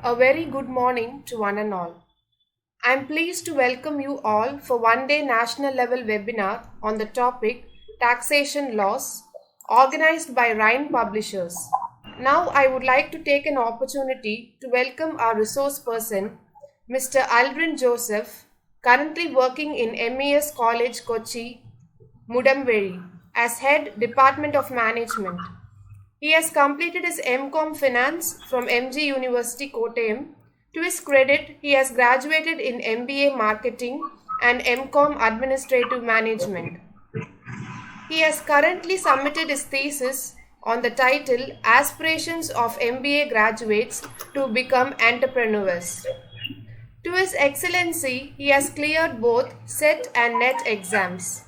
A very good morning to one and all. I am pleased to welcome you all for one day national level webinar on the topic Taxation Laws organized by Rhine Publishers. Now I would like to take an opportunity to welcome our resource person, Mr. Aldrin Joseph, currently working in MES College Kochi, Mudamveri, as Head Department of Management. He has completed his MCom Finance from MG University Kottayam. To his credit, he has graduated in MBA Marketing and MCom Administrative Management. He has currently submitted his thesis on the title Aspirations of MBA Graduates to Become Entrepreneurs. To his excellency, he has cleared both SET and NET exams.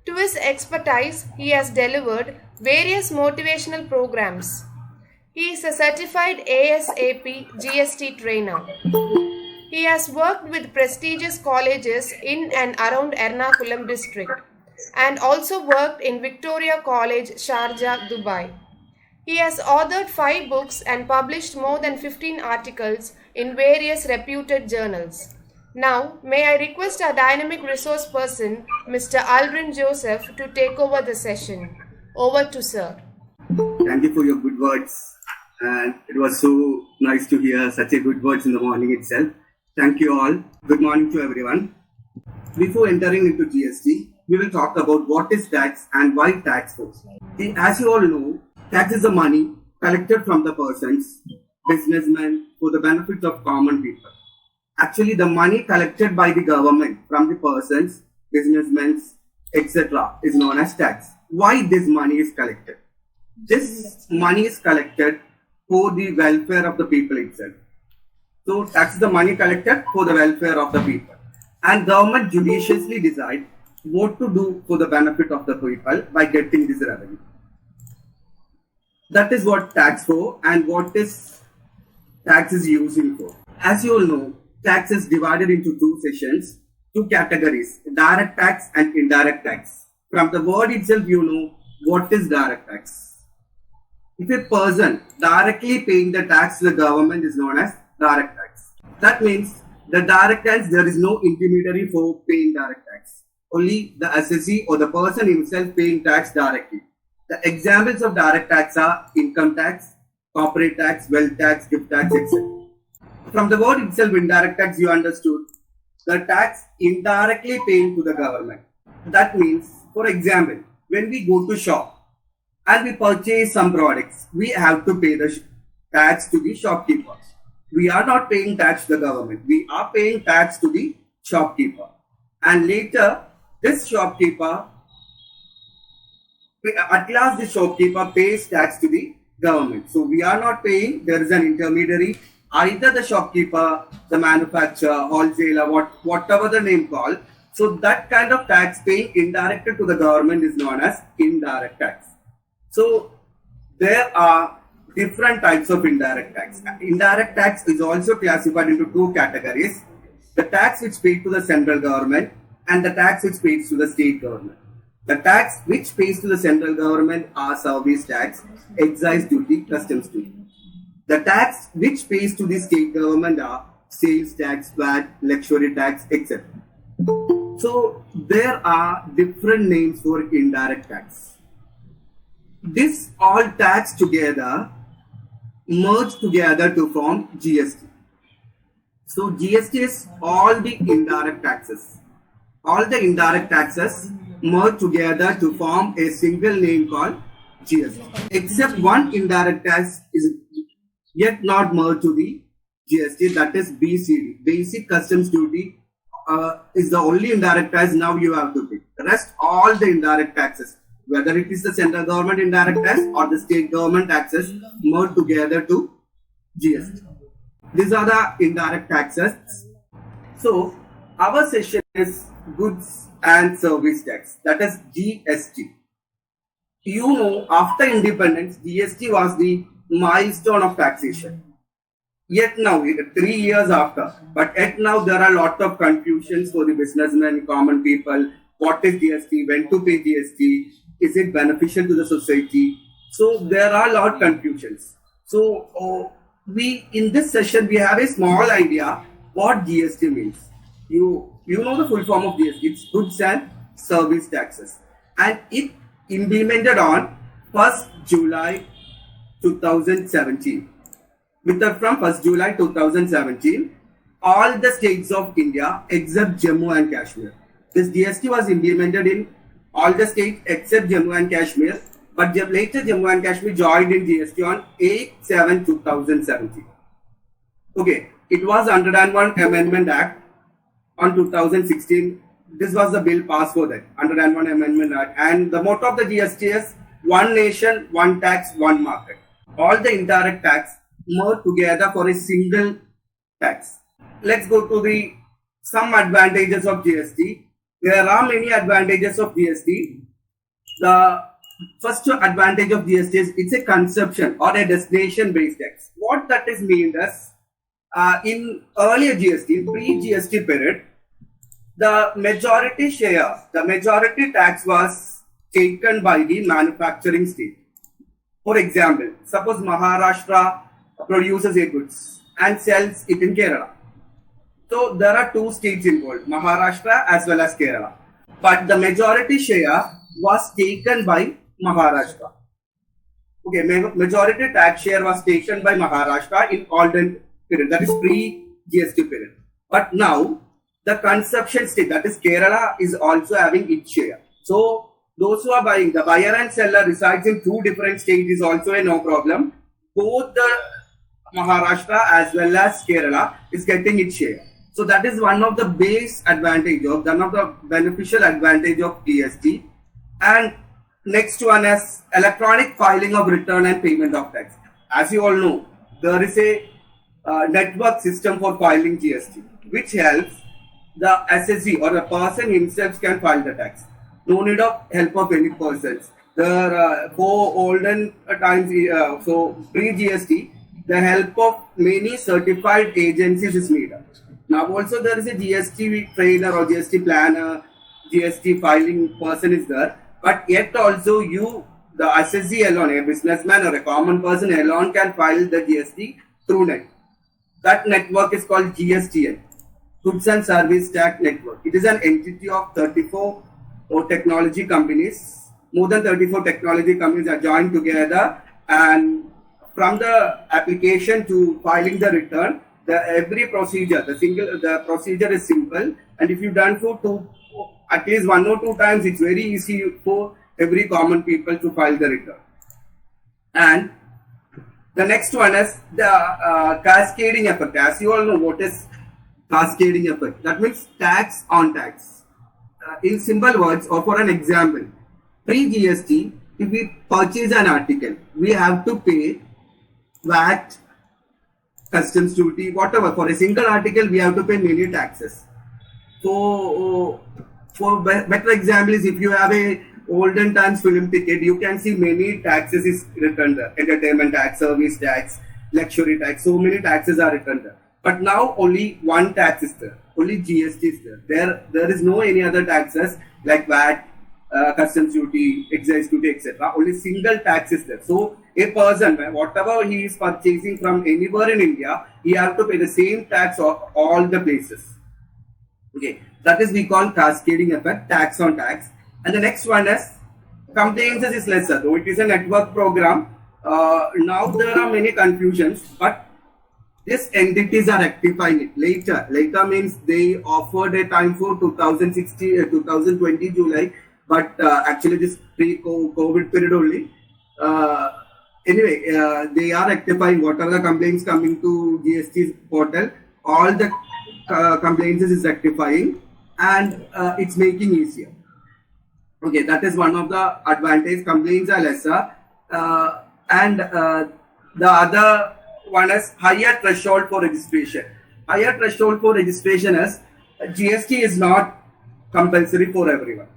To his expertise, he has delivered various motivational programs. He is a certified ASAP GST trainer. He has worked with prestigious colleges in and around Ernakulam district and also worked in Victoria College, Sharjah, Dubai. He has authored 5 books and published more than 15 articles in various reputed journals. Now, may I request our dynamic resource person, Mr. Aldrin Joseph, to take over the session. Over to sir. Thank you for your good words. And it was so nice to hear such a good words in the morning itself. Thank you all. Good morning to everyone. Before entering into GST, we will talk about what is tax and why tax force. As you all know, tax is the money collected from the persons, businessmen, for the benefit of common people. Actually, the money collected by the government from the persons, businessmen, etc. is known as tax. Why this money is collected? This money is collected for the welfare of the people itself. So, tax is the money collected for the welfare of the people. And government judiciously decide what to do for the benefit of the people by getting this revenue. That is what tax for and what is tax is using for. As you all know, tax is divided into 2 sessions, 2 categories, direct tax and indirect tax. From the word itself, you know what is direct tax. If a person directly paying the tax to the government is known as direct tax. That means the direct tax, there is no intermediary for paying direct tax. Only the assessee or the person himself paying tax directly. The examples of direct tax are income tax, corporate tax, wealth tax, gift tax, etc. From the word itself, indirect tax, you understood the tax indirectly paying to the government. That means, for example, when we go to shop and we purchase some products, we have to pay the tax to the shopkeeper. We are not paying tax to the government. We are paying tax to the shopkeeper. And later, this shopkeeper, at last the shopkeeper pays tax to the government. So we are not paying, there is an intermediary. Either the shopkeeper, the manufacturer, wholesaler, whatever the name called. So that kind of tax paying indirectly to the government is known as indirect tax. So there are different types of indirect tax. Indirect tax is also classified into 2 categories. The tax which paid to the central government and the tax which pays to the state government. The tax which pays to the central government are service tax, excise duty, customs duty. The tax which pays to the state government are sales tax, VAT, luxury tax, etc. So there are different names for indirect tax. This all tax together merge together to form GST. So GST is all the indirect taxes. All the indirect taxes merge together to form a single name called GST. Except one indirect tax is yet not merged to the GST, that is BCD. Basic Customs Duty is the only indirect tax now you have to pay. The rest, all the indirect taxes, whether it is the central government indirect tax or the state government taxes, merge together to GST. These are the indirect taxes. So, our session is Goods and Service Tax, that is GST. You know, after independence, GST was the milestone of taxation. Yet now, 3 years after, but yet now there are a lot of confusions for the businessmen, common people. What is GST? When to pay GST? Is it beneficial to the society? So there are a lot of confusions. So we in this session we have a small idea what GST means. You know the full form of GST. It's goods and service taxes, and it implemented on 1st July 2017. From 1st July 2017, all the states of India except Jammu and Kashmir. This GST was implemented in all the states except Jammu and Kashmir, but later Jammu and Kashmir joined in GST on 8/7/2017. Okay, it was 101 Amendment Act on 2016. This was the bill passed for that 101 Amendment Act, and the motto of the GST is one nation, one tax, one market. All the indirect tax merged together for a single tax. Let's go to some advantages of GST. There are many advantages of GST. The first advantage of GST is it's a consumption or a destination based tax. What that is mean is in earlier GST, pre-GST period, the majority tax was taken by the manufacturing state. For example, suppose Maharashtra produces a goods and sells it in Kerala. So there are two states involved, Maharashtra as well as Kerala. But the majority share was taken by Maharashtra. Okay, majority tax share was taken by Maharashtra in olden period, that is pre-GST period. But now the consumption state, that is Kerala, is also having its share. So those who are buying, the buyer and seller resides in two different states is also a no problem. Both the Maharashtra as well as Kerala is getting its share. So that is one of the base advantage of, one of the beneficial advantage of GST. And next one is electronic filing of return and payment of tax. As you all know, there is a network system for filing GST, which helps the assessee or the person himself can file the tax. No need of help of any persons. For olden times, so pre-GST, the help of many certified agencies is needed. Now also there is a GST trainer or GST planner, GST filing person is there, but yet also the assessee alone, a businessman or a common person alone can file the GST through net. That network is called GSTN, Goods and Service Tax Network. It is an entity of 34 technology companies. More than 34 technology companies are joined together, and from the application to filing the return, every procedure, the procedure is simple, and if you've done for at least 1 or 2 times, it's very easy for every common people to file the return. And the next one is the cascading effect. As you all know, what is cascading effect? That means tax on tax. In simple words, or for an example, pre-GST, if we purchase an article, we have to pay VAT, customs duty, whatever. For a single article, we have to pay many taxes. So, for better example is if you have a olden times film ticket, you can see many taxes is returned there. Entertainment tax, service tax, luxury tax, so many taxes are returned there. But now only one tax is there. Only GST is there. There is no any other taxes like VAT, customs duty, excise duty, etc. Only single tax is there. So a person, whatever he is purchasing from anywhere in India, he have to pay the same tax of all the places. Okay, that is we call cascading effect, tax on tax. And the next one is compliances is lesser, though it is a network program. Now there are many confusions, but these entities are rectifying it later. Later means they offered a time for 2020 July, but actually this pre-COVID period only. Anyway, they are rectifying whatever the complaints coming to GST portal. All the complaints is rectifying, and it's making easier. Okay, that is one of the advantage. Complaints are lesser, and the other one is higher threshold for registration. Higher threshold for registration is GST is not compulsory for everyone.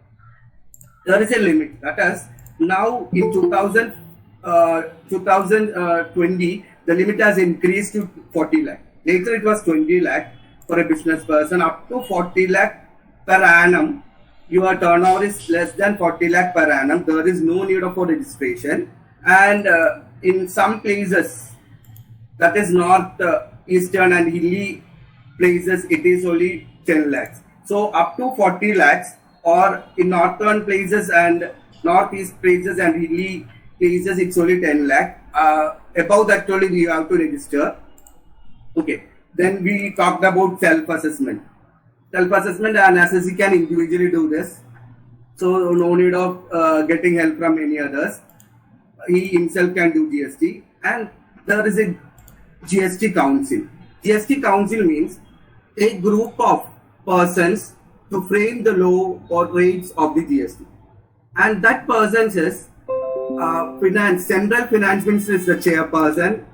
There is a limit. That is now in 2020, the limit has increased to 40 lakh. Later it was 20 lakh for a business person. Up to 40 lakh per annum, your turnover is less than 40 lakh per annum. There is no need for registration. And in some places, that is north, eastern and hilly places, it is only 10 lakhs. So up to 40 lakhs, or in northern places and northeast places and hilly places, it's only 10 lakh. Above that only we have to register. Okay. Then we talked about self-assessment. Self-assessment, an assessee can individually do this. So no need of getting help from any others. He himself can do GST. And there is a GST Council. GST Council means a group of persons to frame the law or rates of the GST. And that person is Central Finance Minister is the chairperson,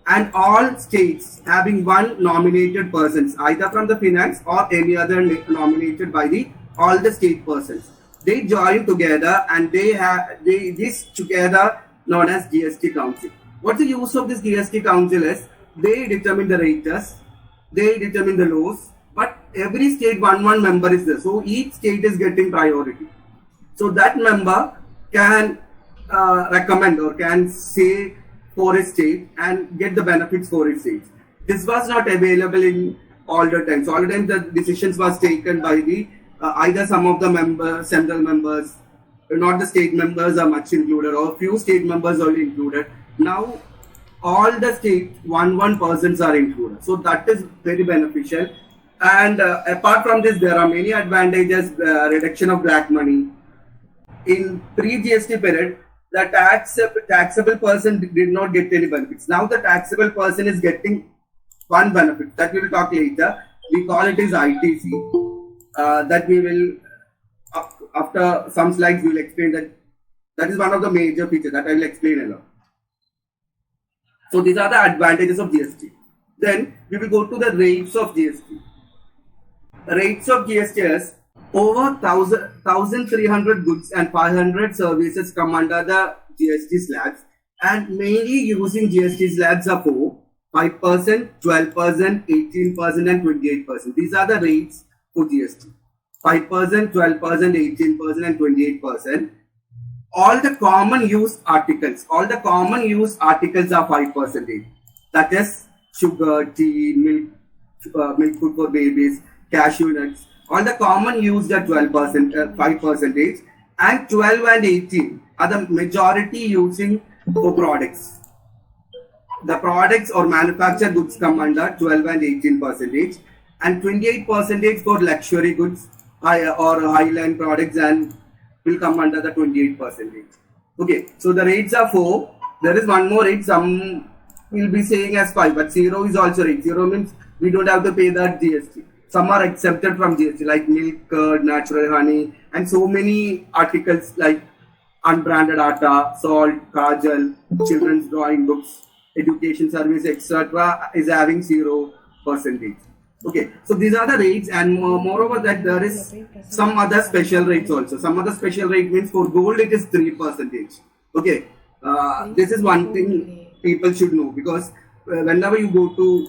and all states having one nominated persons, either from the finance or any other nominated by the all the state persons. They join together and this together known as GST Council. What's the use of this GST Council is they determine the rates, they determine the laws, but every state one member is there. So each state is getting priority. So that member can recommend or can say for a state and get the benefits for its state. This was not available in all the times. All the time the decisions was taken by the either some of the members, central members, not the state members are much included, or few state members only included. Now all the state one persons are included. So that is very beneficial. And apart from this, there are many advantages. Reduction of black money. In pre-GST period, the taxable person did not get any benefits. Now the taxable person is getting one benefit that we will talk later. We call it as ITC. That we will, after some slides, we will explain that. That is one of the major features that I will explain along. So these are the advantages of GST. Then we will go to the rates of GST. Rates of GST is over 1,300 goods and 500 services come under the GST slabs, and mainly using GST slabs are for 5%, 12%, 18% and 28%. These are the rates for GST. 5%, 12%, 18% and 28%. All the common use articles are 5%. That is sugar, tea, milk food for babies, cashew nuts. All the common used are 12%, 5%, and 12 and 18 are the majority using for products. The products or manufactured goods come under 12 and 18%, and 28% for luxury goods or high-line products and will come under the 28%. Okay, so the rates are 4. There is one more rate, some will be saying as 5, but 0 is also rate. 0 means we don't have to pay that GST. Some are exempted from GST like milk, curd, natural honey, and so many articles like unbranded atta, salt, kajal, children's drawing books, education service, etc. is having 0%. Okay, so these are the rates, and moreover that there is some other special rates also. Some other special rate means for gold it is 3%. Okay, this is one thing people should know, because whenever you go to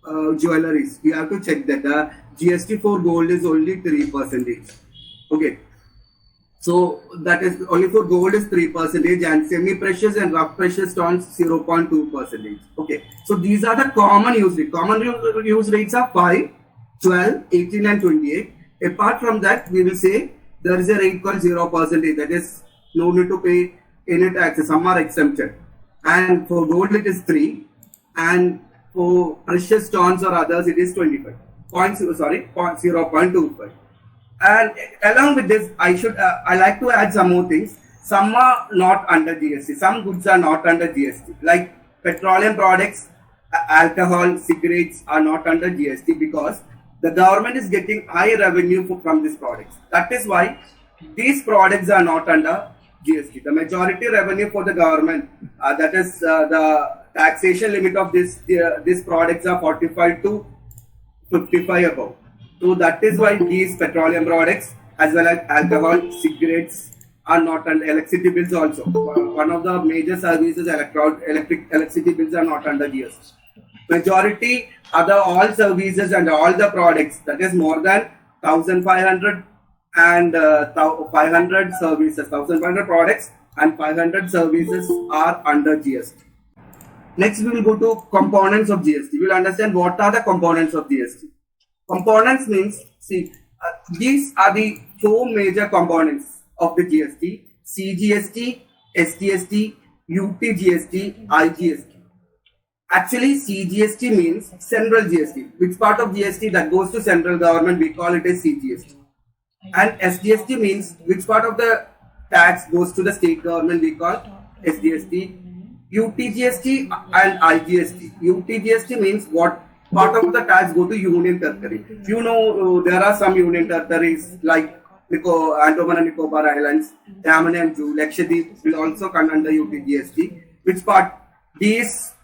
jewelries, you have to check that the GST for gold is only 3%. Okay, so that is only for gold is 3%, and semi-precious and rough precious stones 0.2%. Okay, so these are the common use rates. Common use rates are 5, 12, 18 and 28. Apart from that, we will say there is a rate called 0%. That is no need to pay any taxes. Some are exempted. And for gold it is 3, and for precious stones or others it is 25. 0.25. And along with this, I like to add some more things. Some are not under GST. Some goods are not under GST. Like petroleum products, alcohol, cigarettes are not under GST because the government is getting high revenue from these products. That is why these products are not under GST. The majority revenue for the government, that is the taxation limit of these products are 45 to 55 above. So that is why these petroleum products as well as alcohol, cigarettes are not under electricity bills also. One of the major services, electricity bills are not under GST. Majority other all services and all the products, that is more than 1,500 and 500 services, 1,500 products and 500 services are under GST. Next, we will go to components of GST. We will understand what are the components of GST. Components means, see, these are the four major components of the GST: CGST, SGST, UTGST, IGST. Actually, CGST means central GST. Which part of GST that goes to central government, we call it as CGST. And SGST means which part of the tax goes to the state government, we call SGST. UTGST and IGST. UTGST means what part of the tax go to Union Territory. You know, there are some Union Territories like Andaman and Nicobar Islands, Daman and Diu, Lakshadweep will also come under UTGST. Which part? These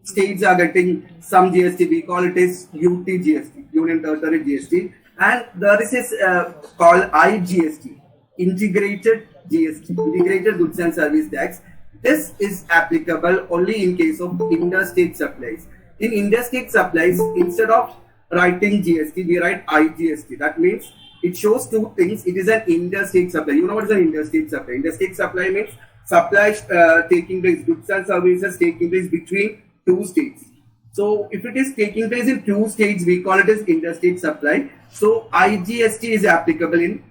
states are getting some GST. We call it as UTGST, Union Territory GST. And there is this called IGST, Integrated GST, Integrated Goods and Service Tax. This is applicable only in case of interstate supplies. In interstate supplies, instead of writing GST, we write IGST. That means it shows two things. It is an interstate supply. You know what is an interstate supply? Interstate supply means supplies taking place, goods and services taking place between two states. So if it is taking place in two states, we call it as interstate supply. So IGST is applicable in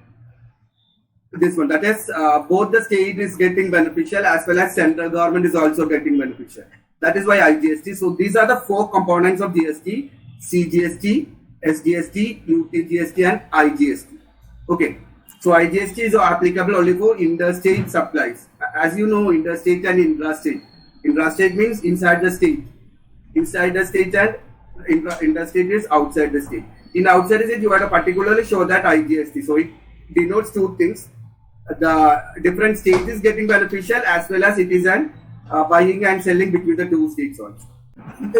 this one. That is, both the state is getting beneficial as well as central government is also getting beneficial. That is why IGST. So these are the four components of GST: CGST, SGST, UTGST, and IGST. Okay. So IGST is applicable only for interstate supplies. As you know, interstate and intrastate. Intrastate means inside the state. Inside the state, and interstate is outside the state. In outside the state, you have to particularly show that IGST. So it denotes two things: the different states is getting beneficial as well as it is an buying and selling between the two states also.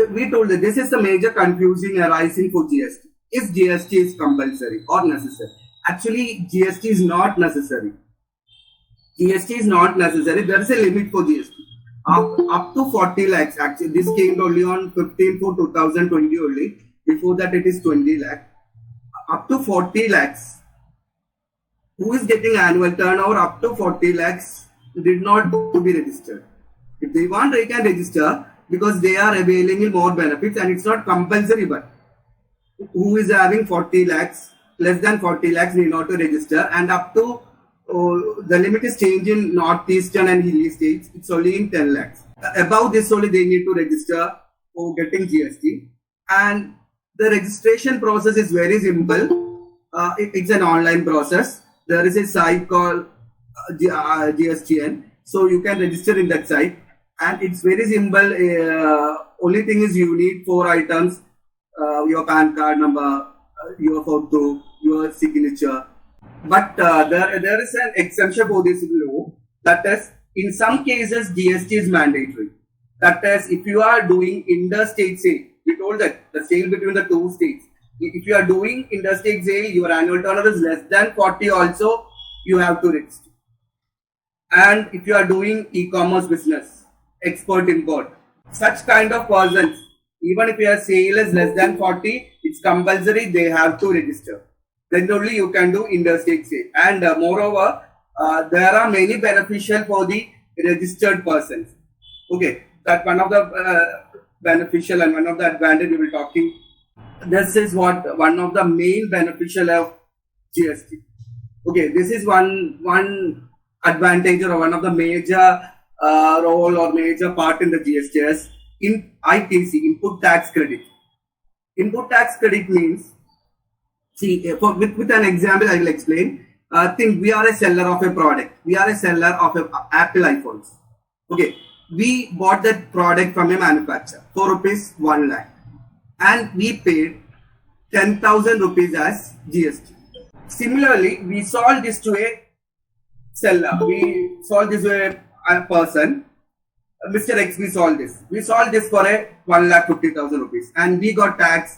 We told that this is the major confusing arising for GST. If GST is compulsory or necessary. Actually, GST is not necessary. GST is not necessary. There is a limit for GST. Up to 40 lakhs. Actually, this came only on 15/4/2020 only. Before that, it is 20 lakh. Up to 40 lakhs. Who is getting annual turnover up to 40 lakhs did not to be registered. If they want, they can register because they are availing more benefits and it's not compulsory. But who is having 40 lakhs, less than 40 lakhs need not to register, and up to the limit is changed in northeastern and hilly states. It's only in 10 lakhs. Above this only they need to register for getting GST, and the registration process is very simple. It's an online process. There is a site called GSTN, so you can register in that site, and it's very simple. Only thing is you need 4 items: your PAN card number, your photo, your signature. But there is an exemption for this law. That is, in some cases, GST is mandatory. That is, if you are doing interstate sale, we told that the sale between the two states. If you are doing interstate sale, your annual turnover is less than 40 also, you have to register. And if you are doing e-commerce business, export import, such kind of persons, even if your sale is less than 40, it's compulsory, they have to register. Then only you can do interstate sale. And moreover, there are many beneficial for the registered persons. Okay, that one of the beneficial and one of the advantage we will talking. This is what one of the main beneficial of GST. Okay, this is one advantage or one of the major role or major part in the GST in ITC, input tax credit. Input tax credit means, see, with an example I will explain. Think we are a seller of a product. We are a seller of Apple iPhones. Okay, we bought that product from a manufacturer for rupees 1 lakh, and we paid 10,000 rupees as GST. Similarly, we sold this to a seller. We sold this to a person. Mr. X, we sold this. We sold this for a 1,50,000 rupees, and we got tax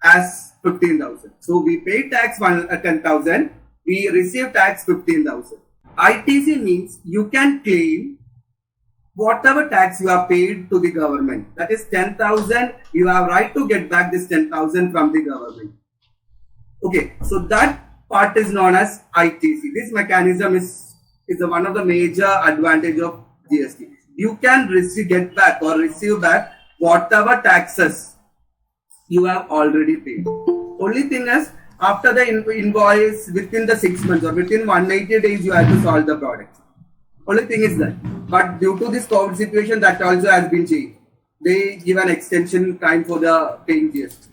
as 15,000. So we paid tax 10,000. We received tax 15,000. ITC means you can claim whatever tax you have paid to the government. That is 10,000. You have right to get back this 10,000 from the government. Okay, so that part is known as ITC. This mechanism is one of the major advantage of GST. you can get back or receive back whatever taxes you have already paid. Only thing is, after the invoice within the 6 months or within 180 days, you have to solve the product. Only thing is that. But due to this COVID situation, that also has been changed. They give an extension time for the paying GST.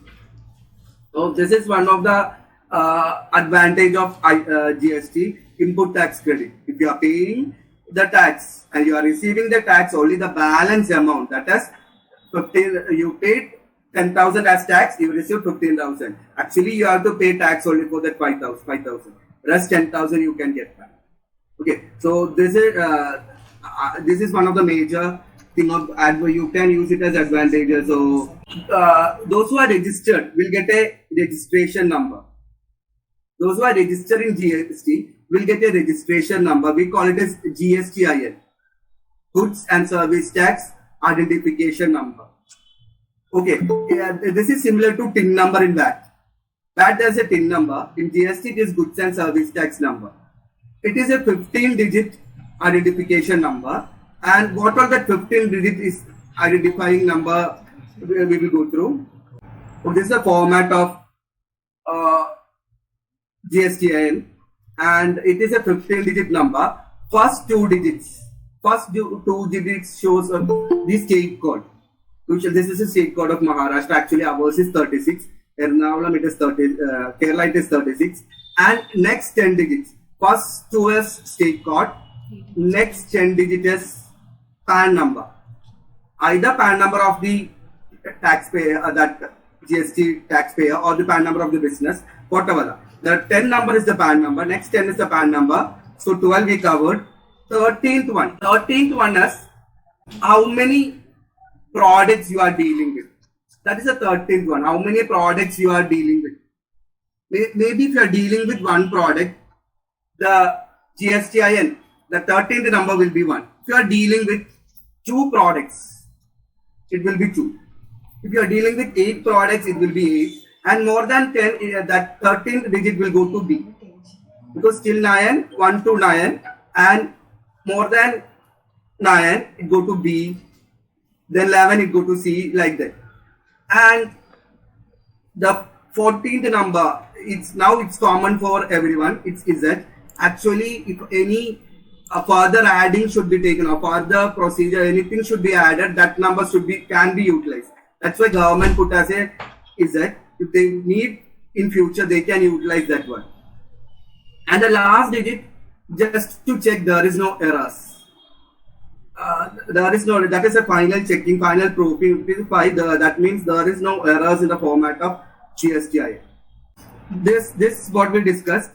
So this is one of the advantage of GST, input tax credit. If you are paying the tax and you are receiving the tax, only the balance amount, that is 15, you paid 10,000 as tax, you receive 15,000. Actually, you have to pay tax only for that 5,000. Rest 10,000 you can get back. Okay, so this is one of the major thing of you can use it as advantages. So those who are registered will get a registration number. Those who are registered in GST will get a registration number. We call it as GSTIN, Goods and Service Tax Identification Number. Okay, this is similar to TIN number in VAT. VAT has a TIN number. In GST, it is Goods and Service Tax Number. It is a 15-digit identification number. And what all that 15-digit is identifying number we will go through. So this is the format of GSTIN, and it is a 15-digit number. First two digits shows the state code. This is a state code of Maharashtra. Actually, ours is 36. Ernakulam it is 30. Kerala it is 36. And next 10 digits. First two is state code. Next 10 digit is PAN number. Either PAN number of the taxpayer, that GST taxpayer, or the PAN number of the business, whatever. The 10 number is the PAN number. Next 10 is the PAN number. So 12 we covered. 13th one is how many products you are dealing with. That is the 13th one. How many products you are dealing with. Maybe if you are dealing with one product, the GSTIN, the 13th number will be 1. If you are dealing with 2 products, it will be 2. If you are dealing with 8 products, it will be 8. And more than 10, that 13th digit will go to B. Because till 9, 1 to 9, and more than 9, it go to B. Then 11, it go to C, like that. And the 14th number, it's common for everyone. It's Z. Actually, if any further adding should be taken or further procedure, anything should be added, that number can be utilized. That's why government put as a Z. If they need in future, they can utilize that one. And the last digit, just to check there is no errors. That is a final checking, final proving. That means there is no errors in the format of GSTIN. This is what we discussed.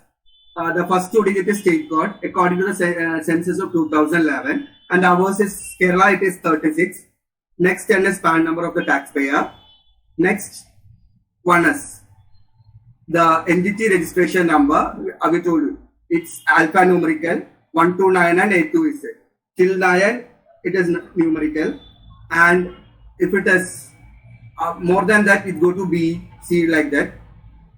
The first 2 digit is state code according to the census of 2011, and ours is Kerala, it is 36. Next 10 is PAN number of the taxpayer. Next one is the entity registration number. We told you it's alphanumerical 1 to 9 and 8 to is it. Till 9 it is numerical, and if it is more than that, it go to B, C, like that.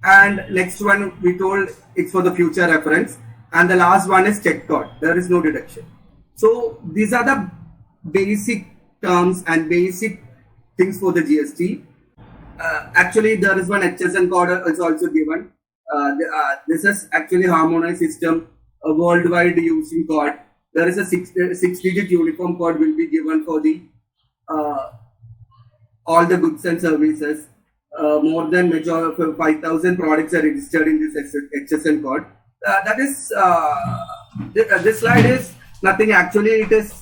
And next one we told it's for the future reference, and the last one is check code. There is no deduction. So these are the basic terms and basic things for the GST. Actually, there is one HSN code is also given. This is actually harmonized system, a worldwide using code. There is a 6-digit uniform code will be given for the all the goods and services. More than 5,000 products are registered in this HSN code. That is this slide is nothing. Actually, it is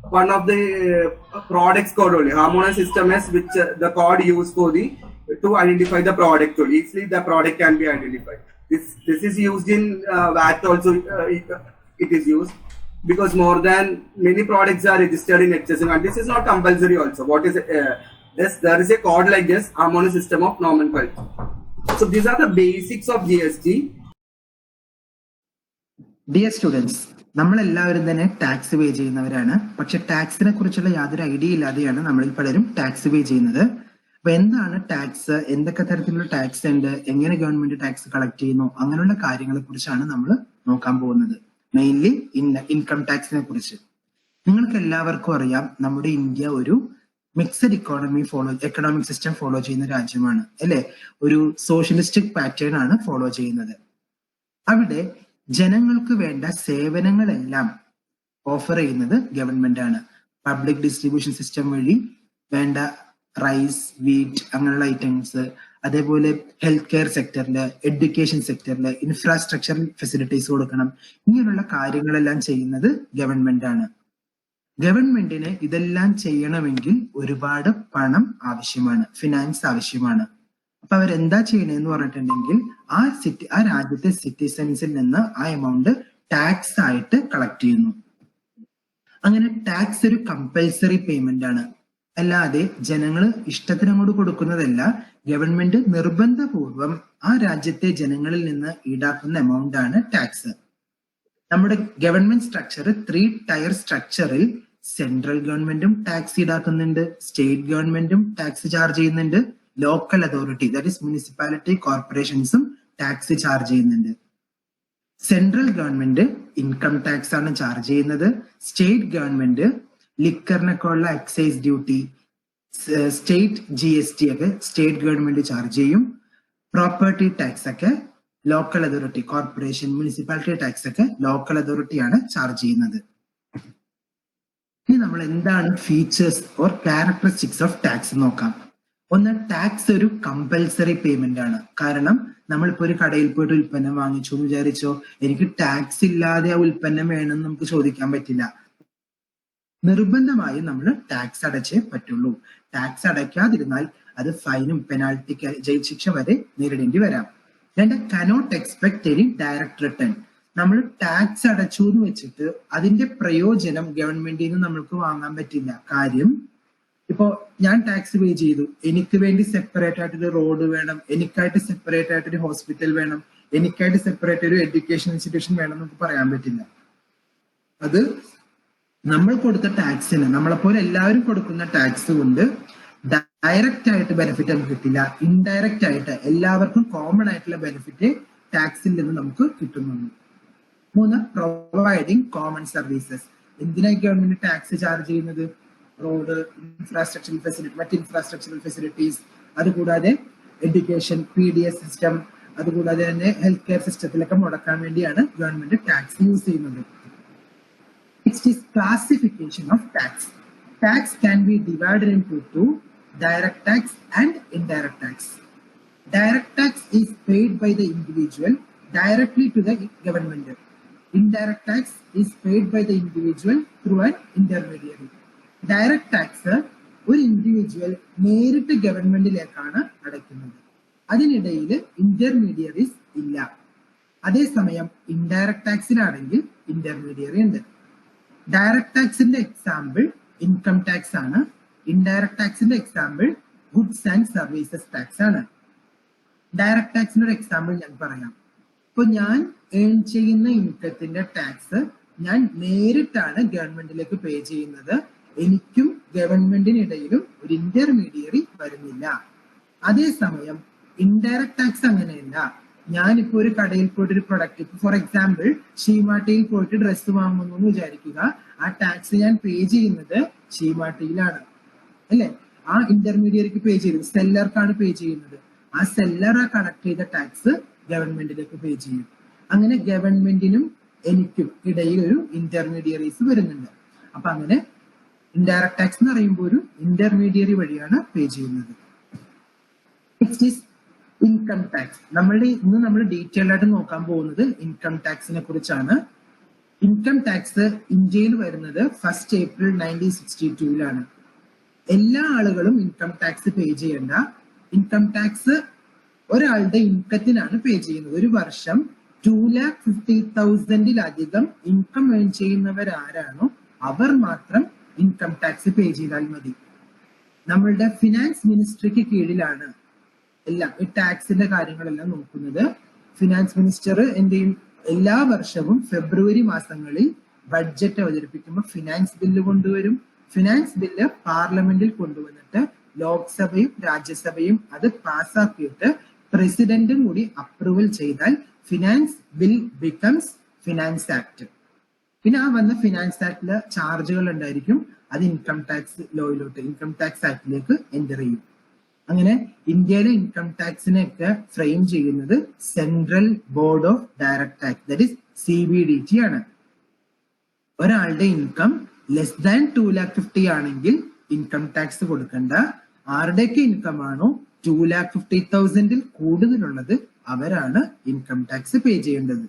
one of the products code only. Harmonized system is which the code used for to identify the product only. Easily the product can be identified. This is used in VAT also. It is used because more than many products are registered in HSN, and this is not compulsory also. What is there is a code like this, harmonized system of nomenclature. So these are the basics of GST. Dear students, നമ്മളെല്ലാവരും തന്നെ tax പേ ചെയ്യുന്നവരാണ്. പക്ഷെ ടാക്സിനെ കുറിച്ചുള്ള യാതൊരു idea ഇല്ലാതെയാണ് നമ്മളിൽ പലരും tax പേ ചെയ്യുന്നത്. അപ്പൊ എന്താണ് ടാക്സ്, എന്തൊക്കെ തരത്തിലുള്ള ടാക്സ് ഉണ്ട്, എങ്ങനെ ഗവൺമെന്റ് ടാക്സ് കളക്ട് ചെയ്യുന്നു, അങ്ങനെയുള്ള കാര്യങ്ങളെ കുറിച്ചാണ് നമ്മൾ നോക്കാൻ പോകുന്നത്. മെയിൻലി ഇൻകം ടാക്സിനെ കുറിച്ച്. നിങ്ങൾക്ക് എല്ലാവർക്കും അറിയാം നമ്മുടെ ഇന്ത്യ ഒരു മിക്സഡ് എക്കണോമിക് സിസ്റ്റം ഫോളോ ചെയ്യുന്ന രാജ്യമാണ് അല്ലെ. ഒരു സോഷ്യലിസ്റ്റിക് പാറ്റേൺ ആണ് ഫോളോ ചെയ്യുന്നത്. അവിടെ ജനങ്ങൾക്ക് വേണ്ട സേവനങ്ങളെല്ലാം ഓഫർ ചെയ്യുന്നത് ഗവൺമെന്റ് ആണ്. പബ്ലിക് ഡിസ്ട്രിബ്യൂഷൻ സിസ്റ്റം വഴി വേണ്ട റൈസ്, വീറ്റ് അങ്ങനെയുള്ള ഐറ്റംസ്, അതേപോലെ ഹെൽത്ത് കെയർ സെക്ടറില്, എഡ്യൂക്കേഷൻ സെക്ടറില് ഇൻഫ്രാസ്ട്രക്ചർ ഫെസിലിറ്റീസ് കൊടുക്കണം. ഇങ്ങനെയുള്ള കാര്യങ്ങളെല്ലാം ചെയ്യുന്നത് ഗവൺമെന്റ് ആണ്. ഗവൺമെന്റിന് ഇതെല്ലാം ചെയ്യണമെങ്കിൽ ഒരുപാട് പണം ആവശ്യമാണ്, ഫിനാൻസ് ആവശ്യമാണ്. അപ്പൊ അവരെന്താ ചെയ്യണെന്ന് പറഞ്ഞിട്ടുണ്ടെങ്കിൽ ആ രാജ്യത്തെ സിറ്റിസൺസിൽ നിന്ന് ആ എമൗണ്ട് ടാക്സ് ആയിട്ട് കളക്ട് ചെയ്യുന്നു. അങ്ങനെ ടാക്സ് ഒരു കമ്പൽസറി പേയ്മെന്റ് ആണ്, അല്ലാതെ ജനങ്ങൾ ഇഷ്ടത്തിന് അങ്ങോട്ട് കൊടുക്കുന്നതല്ല. ഗവൺമെന്റ് നിർബന്ധപൂർവം ആ രാജ്യത്തെ ജനങ്ങളിൽ നിന്ന് ഈടാക്കുന്ന എമൗണ്ട് ആണ് ടാക്സ്. നമ്മുടെ ഗവൺമെന്റ് സ്ട്രക്ചർ 3 ടയർ സ്ട്രക്ചറിൽ സെൻട്രൽ ഗവൺമെന്റും ടാക്സ് ഈടാക്കുന്നുണ്ട്, സ്റ്റേറ്റ് ഗവൺമെന്റും ടാക്സ് ചാർജ് ചെയ്യുന്നുണ്ട്, local authority that is municipality കോർപ്പറേഷൻസും ടാക്സ് ചാർജ് ചെയ്യുന്നുണ്ട്. സെൻട്രൽ ഗവൺമെന്റ് ഇൻകം ടാക്സ് ആണ് ചാർജ് ചെയ്യുന്നത്. സ്റ്റേറ്റ് ഗവൺമെന്റ് ലിക്കറിനൊക്കെ ഉള്ള എക്സൈസ് ഡ്യൂട്ടി, സ്റ്റേറ്റ് GST ഒക്കെ സ്റ്റേറ്റ് ഗവൺമെന്റ് ചാർജ് ചെയ്യും. പ്രോപ്പർട്ടി ടാക്സ് ഒക്കെ local authority, corporation, municipality tax ഒക്കെ ലോക്കൽ അതോറിറ്റിയാണ് ചാർജ് ചെയ്യുന്നത്. ഇനി നമ്മൾ എന്താണ് features or characteristics of tax നോക്കാം. ഒന്ന്, ടാക്സ് ഒരു കമ്പൽസറി പേയ്മെന്റ് ആണ്. കാരണം നമ്മളിപ്പോ ഒരു കടയിൽ പോയിട്ട് ഉൽപ്പന്നം വാങ്ങിച്ചു എന്ന് വിചാരിച്ചോ, എനിക്ക് ടാക്സ് ഇല്ലാതെ ആ ഉൽപ്പന്നം വേണമെന്ന് നമുക്ക് ചോദിക്കാൻ പറ്റില്ല. നിർബന്ധമായും നമ്മൾ ടാക്സ് അടച്ചേ പറ്റുള്ളൂ. ടാക്സ് അടയ്ക്കാതിരുന്നാൽ അത് ഫൈനും പെനാൽറ്റി, ജയിൽ ശിക്ഷ വരെ നേരിടേണ്ടി വരാം. രണ്ട്, cannot expect any direct return. നമ്മൾ ടാക്സ് അടച്ചു എന്ന് വെച്ചിട്ട് അതിന്റെ പ്രയോജനം ഗവൺമെന്റിൽ നിന്ന് നമ്മൾക്ക് വാങ്ങാൻ പറ്റില്ല. കാര്യം ഇപ്പോ ഞാൻ ടാക്സ് പേ ചെയ്തു, എനിക്ക് വേണ്ടി സെപ്പറേറ്റ് ആയിട്ടൊരു റോഡ് വേണം, എനിക്കായിട്ട് സെപ്പറേറ്റ് ആയിട്ടൊരു ഹോസ്പിറ്റൽ വേണം, എനിക്കായിട്ട് സെപ്പറേറ്റ് ഒരു എഡ്യൂക്കേഷൻ ഇൻസ്റ്റിറ്റ്യൂഷൻ വേണം നമുക്ക് പറയാൻ പറ്റില്ല. അത് നമ്മൾ കൊടുത്ത ടാക്സിന്, നമ്മളെപ്പോലെ എല്ലാവരും കൊടുക്കുന്ന ടാക്സ് കൊണ്ട് ഡയറക്റ്റ് ആയിട്ട് ബെനിഫിറ്റ് നമുക്ക് കിട്ടില്ല. ഇൻഡയറക്റ്റ് ആയിട്ട് എല്ലാവർക്കും കോമൺ ആയിട്ടുള്ള ബെനിഫിറ്റ് ടാക്സിൽ നിന്ന് നമുക്ക് കിട്ടുന്നുണ്ട്. മൂന്ന്, പ്രൊവൈഡിങ് കോമൺ സർവീസസ്. എന്തിനായി ഗവൺമെന്റ് ടാക്സ് ചാർജ് ചെയ്യുന്നത്? റോഡ്, ഇൻഫ്രാസ്ട്രക്ചറൽ ഫെസിലിറ്റി, മറ്റ് ഇൻഫ്രാസ്ട്രക്ചറൽ ഫെസിലിറ്റീസ്, അതുകൂടാതെ എഡ്യൂക്കേഷൻ, PDS സിസ്റ്റം, അതുകൂടാതെ തന്നെ ഹെൽത്ത് കെയർ സിസ്റ്റത്തിലൊക്കെ മുടക്കാൻ വേണ്ടിയാണ് ഗവൺമെന്റ് ടാക്സ് യൂസ് ചെയ്യുന്നത്. Next is classification of tax. Tax can be divided into two, direct tax and indirect tax. Direct tax is paid by the individual directly to the government. Indirect tax is paid by the individual through an intermediary. Direct tax ഒരു individual നേരിട്ട് ഗവൺമെന്റിലേക്കാണ് അടയ്ക്കുന്നത്. അതിനിടയിൽ intermediaries ഇല്ല. അതേസമയം indirect ടാക്സിലാണെങ്കിൽ intermediary ഉണ്ട്. Direct ടാക്സിന്റെ എക്സാമ്പിൾ ഇൻകം ടാക്സ് ആണ്. ഇൻഡയറക്ട് ടാക്സിന്റെ example goods and services tax ആണ്. ഡയറക്ട് ടാക്സിന്റെ ഒരു എക്സാമ്പിൾ ഞാൻ പറയാം. ഇപ്പൊ ഞാൻ ഏൺ ചെയ്യുന്ന ഇൻകത്തിന്റെ ടാക്സ് ഞാൻ നേരിട്ടാണ് ഗവൺമെന്റിലേക്ക് പേ ചെയ്യുന്നത്. എനിക്കും ഗവൺമെന്റിനിടയിലും ഒരു ഇന്റർമീഡിയറി വരുന്നില്ല. അതേസമയം ഇൻഡയറക്ട് ടാക്സ് അങ്ങനെയല്ല. ഞാനിപ്പോ ഒരു കടയിൽ പോയിട്ട് ഒരു പ്രൊഡക്റ്റ്, ഫോർ എക്സാമ്പിൾ ഷീമാട്ടിയിൽ പോയിട്ട് ഡ്രസ്സ് വാങ്ങുന്നു എന്ന് വിചാരിക്കുക. ആ ടാക്സ് ഞാൻ പേ ചെയ്യുന്നത് ഷീമാട്ടിയിലാണ് അല്ലെ. ആ ഇന്റർമീഡിയറിക്ക് പേ ചെയ്യുന്നത് സെല്ലർക്കാണ് പേ ചെയ്യുന്നത്. ആ സെല്ലർ ആ കളക്ട് ചെയ്ത ടാക്സ് ഗവൺമെന്റിലേക്ക് പേ ചെയ്യും. അങ്ങനെ ഗവൺമെന്റിനും എനിക്കും ഇടയിൽ ഒരു ഇന്റർമീഡിയറീസ് വരുന്നുണ്ട്. അപ്പൊ അങ്ങനെ ഇൻഡയറക്ട് ടാക്സ് എന്ന് പറയുമ്പോൾ ഒരു ഇന്റർമീഡിയറി വഴിയാണ് പേ ചെയ്യുന്നത്. Next is income tax. ഇന്ന് നമ്മൾ ഡീറ്റെയിൽ ആയിട്ട് നോക്കാൻ പോകുന്നത് ഇൻകം ടാക്സിനെ കുറിച്ചാണ്. ഇൻകം ടാക്സ് ഇന്ത്യയിൽ വരുന്നത് 1 ഏപ്രിൽ 1962 എല്ലാ ആളുകളും ഇൻകം ടാക്സ് പേ ചെയ്യേണ്ട. ഇൻകം ടാക്സ് ഒരാളുടെ ഇൻകത്തിനാണ് പേ ചെയ്യുന്നത്. ഒരു വർഷം 2,50,000 ഇൻകം ഏൺ ചെയ്യുന്നവരാരാണോ അവർ മാത്രം ഇൻകം ടാക്സ് പേ ചെയ്താൽ മതി. നമ്മളുടെ ഫിനാൻസ് മിനിസ്ട്രിക്ക് കീഴിലാണ് എല്ലാം ഈ ടാക്സിന്റെ കാര്യങ്ങളെല്ലാം നോക്കുന്നത്. ഫിനാൻസ് മിനിസ്റ്റർ എന്ത് ചെയ്യും? എല്ലാ വർഷവും ഫെബ്രുവരി മാസങ്ങളിൽ ബഡ്ജറ്റ് അവതരിപ്പിക്കുമ്പോൾ ഫിനാൻസ് ബില്ല് കൊണ്ടുവരും. ഫിനാൻസ് ബില്ല് പാർലമെന്റിൽ കൊണ്ടുവന്നിട്ട് ലോക്സഭയും രാജ്യസഭയും അത് പാസ്സാക്കിയിട്ട് പ്രസിഡന്റും കൂടി അപ്രൂവൽ ചെയ്താൽ finance bill becomes finance act. പിന്നെ ആ വന്ന ഫിനാൻസ് ആക്ടിലെ ചാർജുകൾ ഉണ്ടായിരിക്കും, അത് ഇൻകം ടാക്സ് ലോയിലോട്ട്, ഇൻകം ടാക്സ് ആക്ടിലേക്ക് എൻ്റർ ചെയ്യും. അങ്ങനെ ഇന്ത്യയിലെ ഇൻകം ടാക്സിനെയൊക്കെ ഫ്രെയിം ചെയ്യുന്നത് central board of direct tax, that is CBDT ആണ്. ഒരാളുടെ ഇൻകം ലെസ് ദാൻ 2,50,000 ആണെങ്കിൽ ഇൻകം ടാക്സ് കൊടുക്കണ്ട. ആരുടെയൊക്കെ ഇൻകം ആണോ 2,50,000 കൂടുതലുള്ളത് അവരാണ് ഇൻകം ടാക്സ് പേ ചെയ്യേണ്ടത്.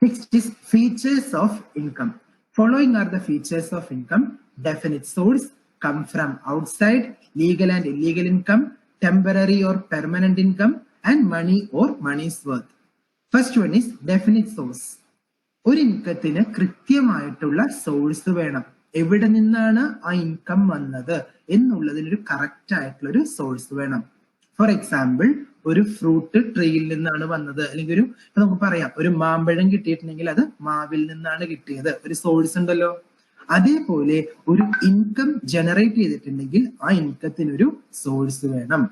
Next is features of income. Following are the features of income. Definite source, come from outside, legal and illegal income, temporary or permanent income, and money or money's worth. First one is definite source. ഒരു ഇൻകത്തിന് കൃത്യമായിട്ടുള്ള source വേണം. എവിടെ നിന്നാണ് ആ income വന്നത് എന്നുള്ളതിനൊരു correct ആയിട്ടുള്ള ഒരു source വേണം. ഫോർ എക്സാമ്പിൾ, ഒരു ഫ്രൂട്ട് ട്രീയിൽ നിന്നാണ് വന്നത്, അല്ലെങ്കിൽ ഒരു നമുക്ക് പറയാം ഒരു മാമ്പഴം കിട്ടിയിട്ടുണ്ടെങ്കിൽ അത് മാവിൽ നിന്നാണ് കിട്ടിയത്, ഒരു സോഴ്സ് ഉണ്ടല്ലോ. അതേപോലെ ഒരു ഇൻകം ജനറേറ്റ് ചെയ്തിട്ടുണ്ടെങ്കിൽ ആ ഇൻകത്തിനൊരു സോഴ്സ് വേണം.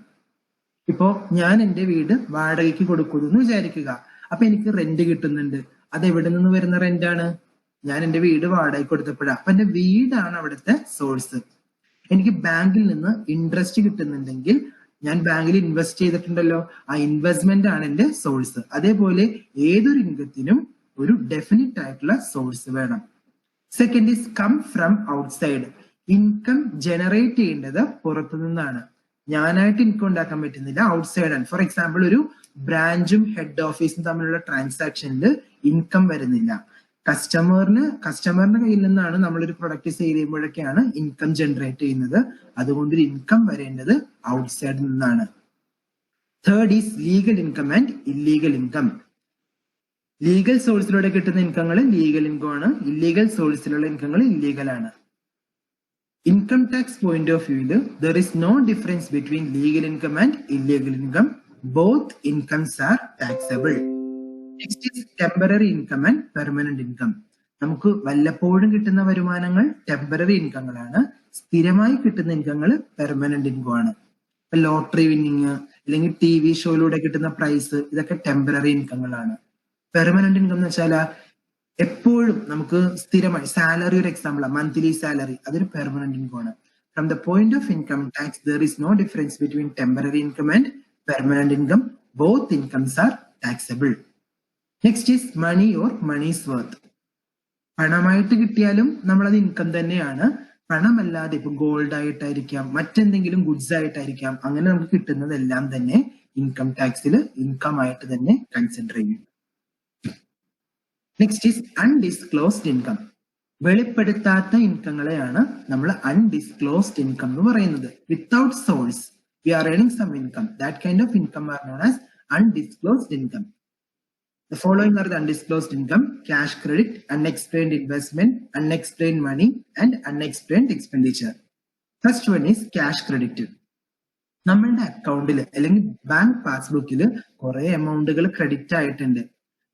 ഇപ്പോ ഞാൻ എന്റെ വീട് വാടകയ്ക്ക് കൊടുക്കുന്നു എന്ന് വിചാരിക്കുക. അപ്പൊ എനിക്ക് റെന്റ് കിട്ടുന്നുണ്ട്. അത് എവിടെ നിന്ന് വരുന്ന റെന്റ് ആണ്? ഞാൻ എന്റെ വീട് വാടകയ്ക്ക് കൊടുത്തപ്പോഴാണ്. അപ്പൊ എന്റെ വീടാണ് അവിടുത്തെ സോഴ്സ്. എനിക്ക് ബാങ്കിൽ നിന്ന് ഇൻട്രസ്റ്റ് കിട്ടുന്നുണ്ടെങ്കിൽ ഞാൻ ബാങ്കിൽ ഇൻവെസ്റ്റ് ചെയ്തിട്ടുണ്ടല്ലോ, ആ ഇൻവെസ്റ്റ്മെന്റ് ആണ് എന്റെ സോഴ്സ്. അതേപോലെ ഏതൊരു ഇൻകത്തിനും ഒരു ഡെഫിനിറ്റ് ആയിട്ടുള്ള സോഴ്സ് വേണം. Second is come from outside. Income generate ചെയ്യേണ്ടത് പുറത്തു നിന്നാണ്. ഞാനായിട്ട് ഇൻകം ഉണ്ടാക്കാൻ പറ്റുന്നില്ല, ഔട്ട്സൈഡ് ആണ്. ഫോർ എക്സാമ്പിൾ, ഒരു ബ്രാഞ്ചും ഹെഡ് ഓഫീസും തമ്മിലുള്ള ട്രാൻസാക്ഷനിൽ ഇൻകം വരുന്നില്ല. കസ്റ്റമറിന്റെ കയ്യിൽ നിന്നാണ് നമ്മളൊരു പ്രൊഡക്റ്റ് സെയിൽ ചെയ്യുമ്പോഴൊക്കെയാണ് ഇൻകം ജനറേറ്റ് ചെയ്യുന്നത്. അതുകൊണ്ട് ഇൻകം വരേണ്ടത് ഔട്ട്സൈഡിൽ നിന്നാണ്. Third is legal income and illegal income. Legal സോഴ്സിലൂടെ കിട്ടുന്ന ഇൻകങ്ങൾ ലീഗൽ ഇൻകം ആണ്, ഇല്ലീഗൽ സോഴ്സിലുള്ള ഇൻകങ്ങൾ ഇല്ലീഗൽ ആണ്. ഇൻകം ടാക്സ് പോയിന്റ് ഓഫ് വ്യൂവില് there is no difference between legal income and illegal income. Both incomes are taxable. Next is temporary income and permanent income. നമുക്ക് വല്ലപ്പോഴും കിട്ടുന്ന വരുമാനങ്ങൾ ടെമ്പററി ഇൻകങ്ങളാണ്. സ്ഥിരമായി കിട്ടുന്ന ഇൻകങ്ങൾ പെർമനന്റ് ഇൻകം ആണ്. ലോട്ടറി വിന്നിങ് അല്ലെങ്കിൽ TV ഷോയിലൂടെ കിട്ടുന്ന price, ഇതൊക്കെ ടെമ്പററി ഇൻകങ്ങളാണ്. പെർമനന്റ് ഇൻകം എന്ന് വെച്ചാൽ എപ്പോഴും നമുക്ക് സ്ഥിരമായി സാലറി, ഒരു എക്സാമ്പിൾ മന്ത്ലി സാലറി, അതൊരു പെർമനന്റ് ഇൻകം ആണ്. From the point of income tax there is no difference between temporary income and permanent income. Both incomes are taxable. Next is money or money's worth. പണമായിട്ട് കിട്ടിയാലും നമ്മളത് income തന്നെയാണ്. പണമല്ലാതെ ഇപ്പൊ gold ആയിട്ടായിരിക്കാം, മറ്റെന്തെങ്കിലും goods ആയിട്ടായിരിക്കാം, അങ്ങനെ നമുക്ക് കിട്ടുന്നതെല്ലാം തന്നെ income ടാക്സിൽ income ആയിട്ട് തന്നെ കൺസിഡർ ചെയ്യും. Next is undisclosed income. വെളിപ്പെടുത്താത്ത ഇൻകങ്ങളെയാണ് നമ്മൾ അൺഡിസ്ക്ലോസ്ഡ് ഇൻകം എന്ന് പറയുന്നത്. Without source we are earning some income. That kind of income are known as undisclosed income. The following are the undisclosed income: cash credit, unexplained investment, unexplained money, and unexplained expenditure. First one is cash credit. നമ്മളുടെ അക്കൗണ്ടിൽ അല്ലെങ്കിൽ bank പാസ്ബുക്കിൽ കുറെ എമൗണ്ടുകൾ credit ആയിട്ടുണ്ട്.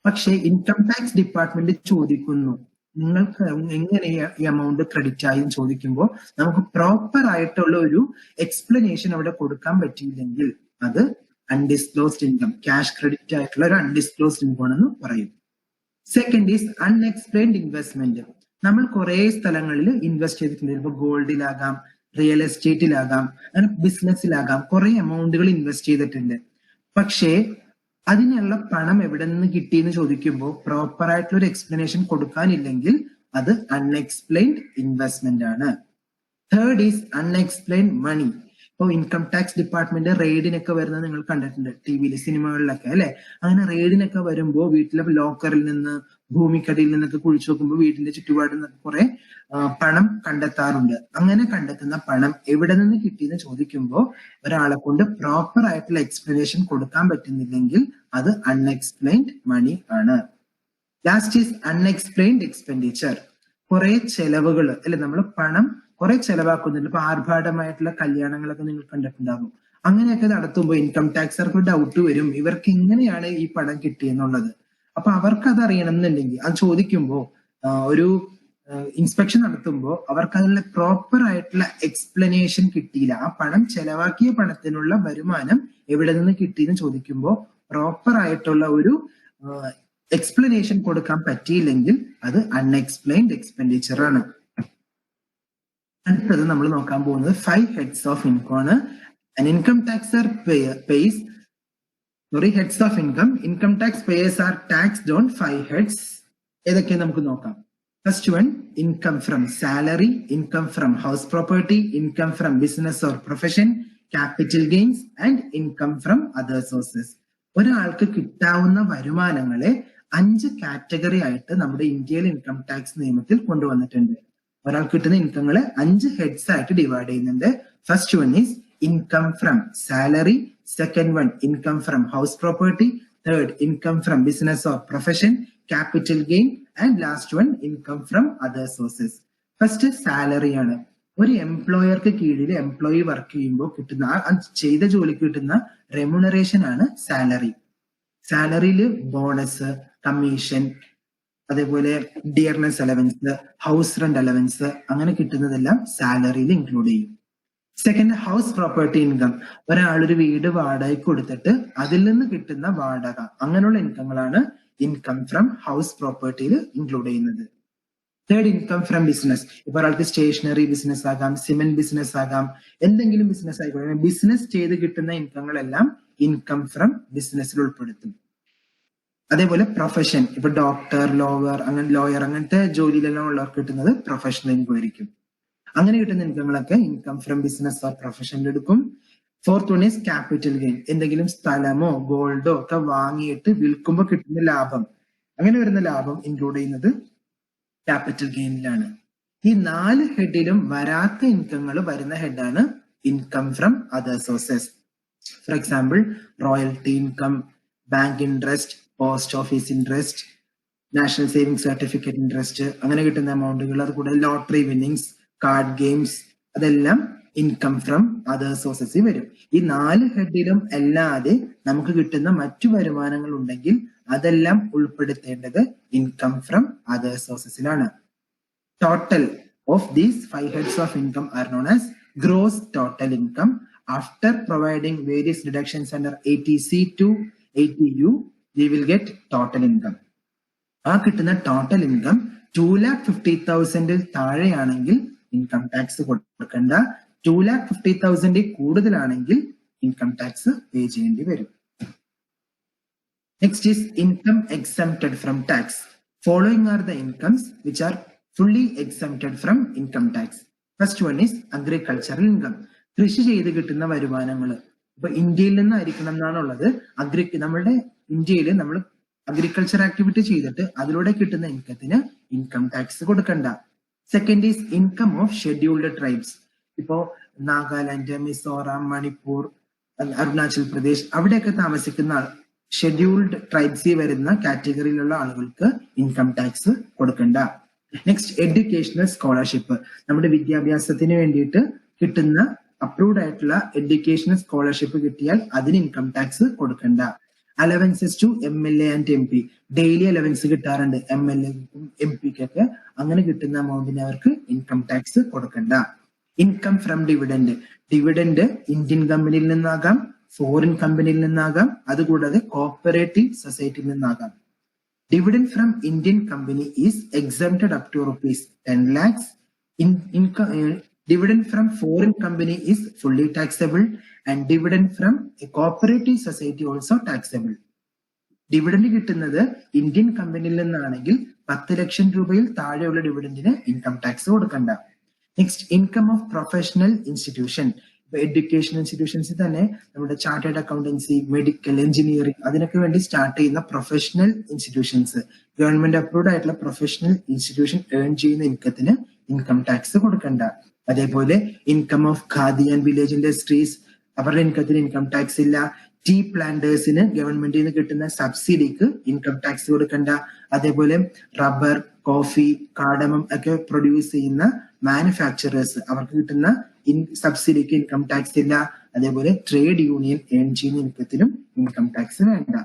പക്ഷേ income tax department ചോദിക്കുന്നു, നിങ്ങൾക്ക് എങ്ങനെ ഈ എമൗണ്ട് ക്രെഡിറ്റ് ആയി എന്ന് ചോദിക്കുമ്പോൾ നമുക്ക് പ്രോപ്പർ ആയിട്ടുള്ള ഒരു എക്സ്പ്ലനേഷൻ അവിടെ കൊടുക്കാൻ പറ്റിയില്ലെങ്കിൽ അത് അൺഡിസ്ക്ലോസ്ഡ് ഇൻകം, ക്യാഷ് ക്രെഡിറ്റ് ആയിട്ടുള്ള ഒരു അൺഡിസ്ക്ലോസ്ഡ് ഇൻകം ആണെന്ന് പറയും. Second is unexplained investment. നമ്മൾ കുറെ സ്ഥലങ്ങളിൽ ഇൻവെസ്റ്റ് ചെയ്തിട്ടുണ്ട്. ഇപ്പൊ ഗോൾഡിലാകാം, റിയൽ എസ്റ്റേറ്റിലാകാം, അങ്ങനെ ബിസിനസ്സിലാകാം, കുറെ എമൗണ്ടുകൾ ഇൻവെസ്റ്റ് ചെയ്തിട്ടുണ്ട്. പക്ഷേ അതിനുള്ള പണം എവിടെ നിന്ന് കിട്ടിയെന്ന് ചോദിക്കുമ്പോൾ പ്രോപ്പർ ആയിട്ടുള്ള ഒരു എക്സ്പ്ലനേഷൻ കൊടുക്കാനില്ലെങ്കിൽ അത് അൺഎക്സ്പ്ലെയിൻഡ് ഇൻവെസ്റ്റ്മെന്റ് ആണ്. തേർഡ് ഈസ് അൺഎക്സ്പ്ലെയിൻഡ് മണി. ഇപ്പോൾ ഇൻകം ടാക്സ് ഡിപ്പാർട്ട്മെന്റ് റെയ്ഡിനൊക്കെ വരുന്നത് നിങ്ങൾ കണ്ടിട്ടുണ്ട് ടിവിയിൽ, സിനിമകളിലൊക്കെ അല്ലെ. അങ്ങനെ റെയ്ഡിനൊക്കെ വരുമ്പോൾ വീട്ടിലെ ലോക്കറിൽ നിന്ന്, ഭൂമിക്കടിയിൽ നിന്നൊക്കെ കുഴിച്ചു നോക്കുമ്പോൾ വീടിന്റെ ചുറ്റുപാടിൽ നിന്നൊക്കെ കുറെ പണം കണ്ടെത്താറുണ്ട്. അങ്ങനെ കണ്ടെത്തുന്ന പണം എവിടെ നിന്ന് കിട്ടിയെന്ന് ചോദിക്കുമ്പോൾ ഒരാളെ കൊണ്ട് പ്രോപ്പർ ആയിട്ടുള്ള എക്സ്പ്ലനേഷൻ കൊടുക്കാൻ പറ്റുന്നില്ലെങ്കിൽ അത് അൺഎക്സ്പ്ലെയിൻഡ് മണി ആണ്. Last is unexplained expenditure. കുറെ ചെലവുകൾ അല്ലെ, നമ്മൾ പണം കുറെ ചെലവാക്കുന്നുണ്ട്. ഇപ്പൊ ആർഭാടമായിട്ടുള്ള കല്യാണങ്ങളൊക്കെ നിങ്ങൾ കണ്ടിട്ടുണ്ടാകും. അങ്ങനെയൊക്കെ നടത്തുമ്പോൾ ഇൻകം ടാക്സർക്ക് ഡൗട്ട് വരും, ഇവർക്ക് എങ്ങനെയാണ് ഈ പണം കിട്ടിയെന്നുള്ളത്. അപ്പൊ അവർക്ക് അത് അറിയണം എന്നുണ്ടെങ്കിൽ അത് ചോദിക്കുമ്പോൾ ഒരു ഇൻസ്പെക്ഷൻ നടത്തുമ്പോൾ അവർക്ക് അതിനുള്ള പ്രോപ്പർ ആയിട്ടുള്ള എക്സ്പ്ലനേഷൻ കിട്ടിയില്ല. ആ പണം ചെലവാക്കിയ പണത്തിനുള്ള വരുമാനം എവിടെ നിന്ന് കിട്ടിയെന്ന് ചോദിക്കുമ്പോൾ പ്രോപ്പർ ആയിട്ടുള്ള ഒരു എക്സ്പ്ലനേഷൻ കൊടുക്കാൻ പറ്റിയില്ലെങ്കിൽ അത് അൺഎക്സ്പ്ലെയിൻഡ് എക്സ്പെൻഡിച്ചർ ആണ്. അടുത്തത് നമ്മൾ നോക്കാൻ പോകുന്നത് 5 ഹെഡ്സ് ഓഫ് ഇൻകം ആണ്. An income taxer pays heads of income. Income tax payers are taxed on 5 heads. ഏതൊക്കെ നമുക്ക് നോക്കാം. First one, income from salary, income from house property, income from business or profession, capital gains and income from other sources. ഒരാൾക്ക് കിട്ടാവുന്ന വരുമാനങ്ങളെ 5 category ആയിട്ട് നമ്മുടെ ഇന്ത്യയിലെ income tax നിയമത്തിൽ കൊണ്ടുവന്നിട്ടുണ്ട്. ഒരാൾക്ക് കിട്ടുന്ന ഇൻകങ്ങളെ 5 ഹെഡ്സ് ആയിട്ട് ഡിവൈഡ് ചെയ്യുന്നുണ്ട്. First one is income from salary, second one income from house property, third income from business or profession, capital gain and last one income from other sources. First salary ആണ്. ഒരു എംപ്ലോയർക്ക് കീഴിൽ employee work ചെയ്യുമ്പോൾ കിട്ടുന്ന ചെയ്ത ജോലിക്ക് കിട്ടുന്ന remuneration ആണ് salary. സാലറിയിൽ ബോണസ്, കമ്മീഷൻ, അതേപോലെ dearness allowance, house rent allowance അങ്ങനെ കിട്ടുന്നതെല്ലാം സാലറിയിൽ ഇൻക്ലൂഡ് ചെയ്യും. Second, house property income. ഒരാളൊരു വീട് വാടകയ്ക്ക് കൊടുത്തിട്ട് അതിൽ നിന്ന് കിട്ടുന്ന വാടക, അങ്ങനെയുള്ള ഇൻകങ്ങളാണ് ഇൻകം ഫ്രം ഹൗസ് പ്രോപ്പർട്ടിയിൽ ഇൻക്ലൂഡ് ചെയ്യുന്നത്. Third, income from business. ഇപ്പൊ ഒരാൾക്ക് സ്റ്റേഷനറി ബിസിനസ് ആകാം, സിമെന്റ് ബിസിനസ് ആകാം, എന്തെങ്കിലും ബിസിനസ് ആയിക്കോട്ടെ. ബിസിനസ് ചെയ്ത് കിട്ടുന്ന ഇൻകങ്ങളെല്ലാം ഇൻകം ഫ്രം ബിസിനസ്സിൽ ഉൾപ്പെടുത്തും. അതേപോലെ പ്രൊഫഷൻ, ഇപ്പൊ ഡോക്ടർ, ലോയർ അങ്ങനത്തെ ജോലിയിലെല്ലാം ഉള്ളവർക്ക് കിട്ടുന്നത് പ്രൊഫഷണൽ ഇൻകം ആയിരിക്കും. അങ്ങനെ കിട്ടുന്ന ഇൻകങ്ങളൊക്കെ ഇൻകം ഫ്രം ബിസിനസ് ഓർ പ്രൊഫഷനിൽ എടുക്കും. Fourth one is capital gain. എന്തെങ്കിലും സ്ഥലമോ ഗോൾഡോ ഒക്കെ വാങ്ങിയിട്ട് വിൽക്കുമ്പോൾ കിട്ടുന്ന ലാഭം, അങ്ങനെ വരുന്ന ലാഭം ഇൻക്ലൂഡ് ചെയ്യുന്നത് ക്യാപിറ്റൽ ഗെയിനിലാണ്. ഈ 4 ഹെഡിലും വരാത്ത ഇൻകങ്ങൾ വരുന്ന ഹെഡാണ് income from other sources. For example, royalty income, bank interest, post office interest, national saving certificate interest, അങ്ങനെ കിട്ടുന്ന എമൗണ്ടുകൾ. അതുകൂടെ ലോട്ടറി വിന്നിങ്സ്, കാർഡ് ഗെയിംസ്, അതെല്ലാം ഇൻകം ഫ്രം അതർ സോഴ്സസിൽ വരും. ഈ 4 ഹെഡിലും അല്ലാതെ നമുക്ക് കിട്ടുന്ന മറ്റു വരുമാനങ്ങൾ ഉണ്ടെങ്കിൽ അതെല്ലാം ഉൾപ്പെടുത്തേണ്ടത് ഇൻകം ഫ്രം അതർ സോഴ്സസിലാണ്. Total of these 5 heads of income are known as gross total income. After providing various deductions under 80C to 80U, we will get total income. ആ കിട്ടുന്ന ടോട്ടൽ ഇൻകം 2,50,000 താഴെയാണെങ്കിൽ ഇൻകം ടാക്സ് കൊടുക്കണ്ട. 2,50,000 കൂടുതലാണെങ്കിൽ income tax പേ ചെയ്യേണ്ടി വരും. Next is income exempted from tax. Following are the incomes which are fully exempted from income tax. First one is agricultural income. കൃഷി ചെയ്ത് കിട്ടുന്ന വരുമാനങ്ങൾ. ഇപ്പൊ ഇന്ത്യയിൽ നിന്നായിരിക്കണം എന്നാണുള്ളത്. നമ്മുടെ ഇന്ത്യയിൽ നമ്മൾ അഗ്രികൾച്ചർ ആക്ടിവിറ്റി ചെയ്തിട്ട് അതിലൂടെ കിട്ടുന്ന ഇൻകത്തിന് ഇൻകം ടാക്സ് കൊടുക്കണ്ട. Second is income of scheduled tribes. ഇപ്പോ നാഗാലാൻഡ്, മിസോറാം, മണിപ്പൂർ, അരുണാചൽ പ്രദേശ് അവിടെയൊക്കെ താമസിക്കുന്ന ഷെഡ്യൂൾഡ് ട്രൈബ്സിൽ വരുന്ന കാറ്റഗറിയിലുള്ള ആളുകൾക്ക് ഇൻകം ടാക്സ് കൊടുക്കണ്ട. Next, educational scholarship. നമ്മുടെ വിദ്യാഭ്യാസത്തിന് വേണ്ടിയിട്ട് കിട്ടുന്ന അപ്രൂവ്ഡ് ആയിട്ടുള്ള എഡ്യൂക്കേഷണൽ സ്കോളർഷിപ്പ് കിട്ടിയാൽ അതിന് ഇൻകം ടാക്സ് കൊടുക്കണ്ട. Allowances to MLA and MP. Daily allowance കിട്ടാറുണ്ട് MLA ക്കും MP ക്കൊക്കെ. അങ്ങനെ കിട്ടുന്ന എമൗണ്ടിന് അവർക്ക് ഇൻകം ടാക്സ് കൊടുക്കണ്ട. Income from dividend. Dividend Indian കമ്പനിയിൽ നിന്നാകാം, ഫോറിൻ കമ്പനിയിൽ നിന്നാകാം, അതുകൂടാതെ കോപ്പറേറ്റീവ് സൊസൈറ്റിയിൽ നിന്നാകാം. Dividend from Indian company is exempted up to ₹10 lakhs. Dividend from foreign company is fully taxable and dividend from a cooperative society also taxable. Dividend കിട്ടുന്നത് Indian കമ്പനിയിൽ നിന്നാണെങ്കിൽ 10 ലക്ഷം രൂപയിൽ താഴെയുള്ള ഡിവിഡൻഡിന് ഇൻകം ടാക്സ് കൊടുക്കണ്ട. Next, income of professional institution. ഇപ്പൊ education ഇൻസ്റ്റിറ്റ്യൂഷൻസിൽ തന്നെ നമ്മുടെ chartered accountancy, medical, engineering അതിനൊക്കെ വേണ്ടി സ്റ്റാർട്ട് ചെയ്യുന്ന പ്രൊഫഷണൽ ഇൻസ്റ്റിറ്റ്യൂഷൻസ്, ഗവൺമെന്റ് അപ്രൂവ്ഡ് ആയിട്ടുള്ള പ്രൊഫഷണൽ ഇൻസ്റ്റിറ്റ്യൂഷൻ ഏൺ ചെയ്യുന്ന ഇൻകത്തിന് ഇൻകം ടാക്സ് കൊടുക്കണ്ട. അതേപോലെ income of khadi and village industries, അവരുടെ ഇൻകത്തിന് ഇൻകം ടാക്സ് ഇല്ല. ടീ പ്ലാന്റേഴ്സിന് ഗവൺമെന്റിൽ നിന്ന് കിട്ടുന്ന സബ്സിഡിക്ക് ഇൻകം ടാക്സ് കൊടുക്കണ്ട. അതേപോലെ റബ്ബർ, കോഫി, കാഡമം ഒക്കെ പ്രൊഡ്യൂസ് ചെയ്യുന്ന മാനുഫാക്ചറേഴ്സ് അവർക്ക് കിട്ടുന്ന സബ്സിഡിക്ക് ഇൻകം ടാക്സ് ഇല്ല. അതേപോലെ ട്രേഡ് യൂണിയൻ ഏൺ ചെയ്യുന്ന ഇൻകത്തിനും ഇൻകം ടാക്സ് വേണ്ട.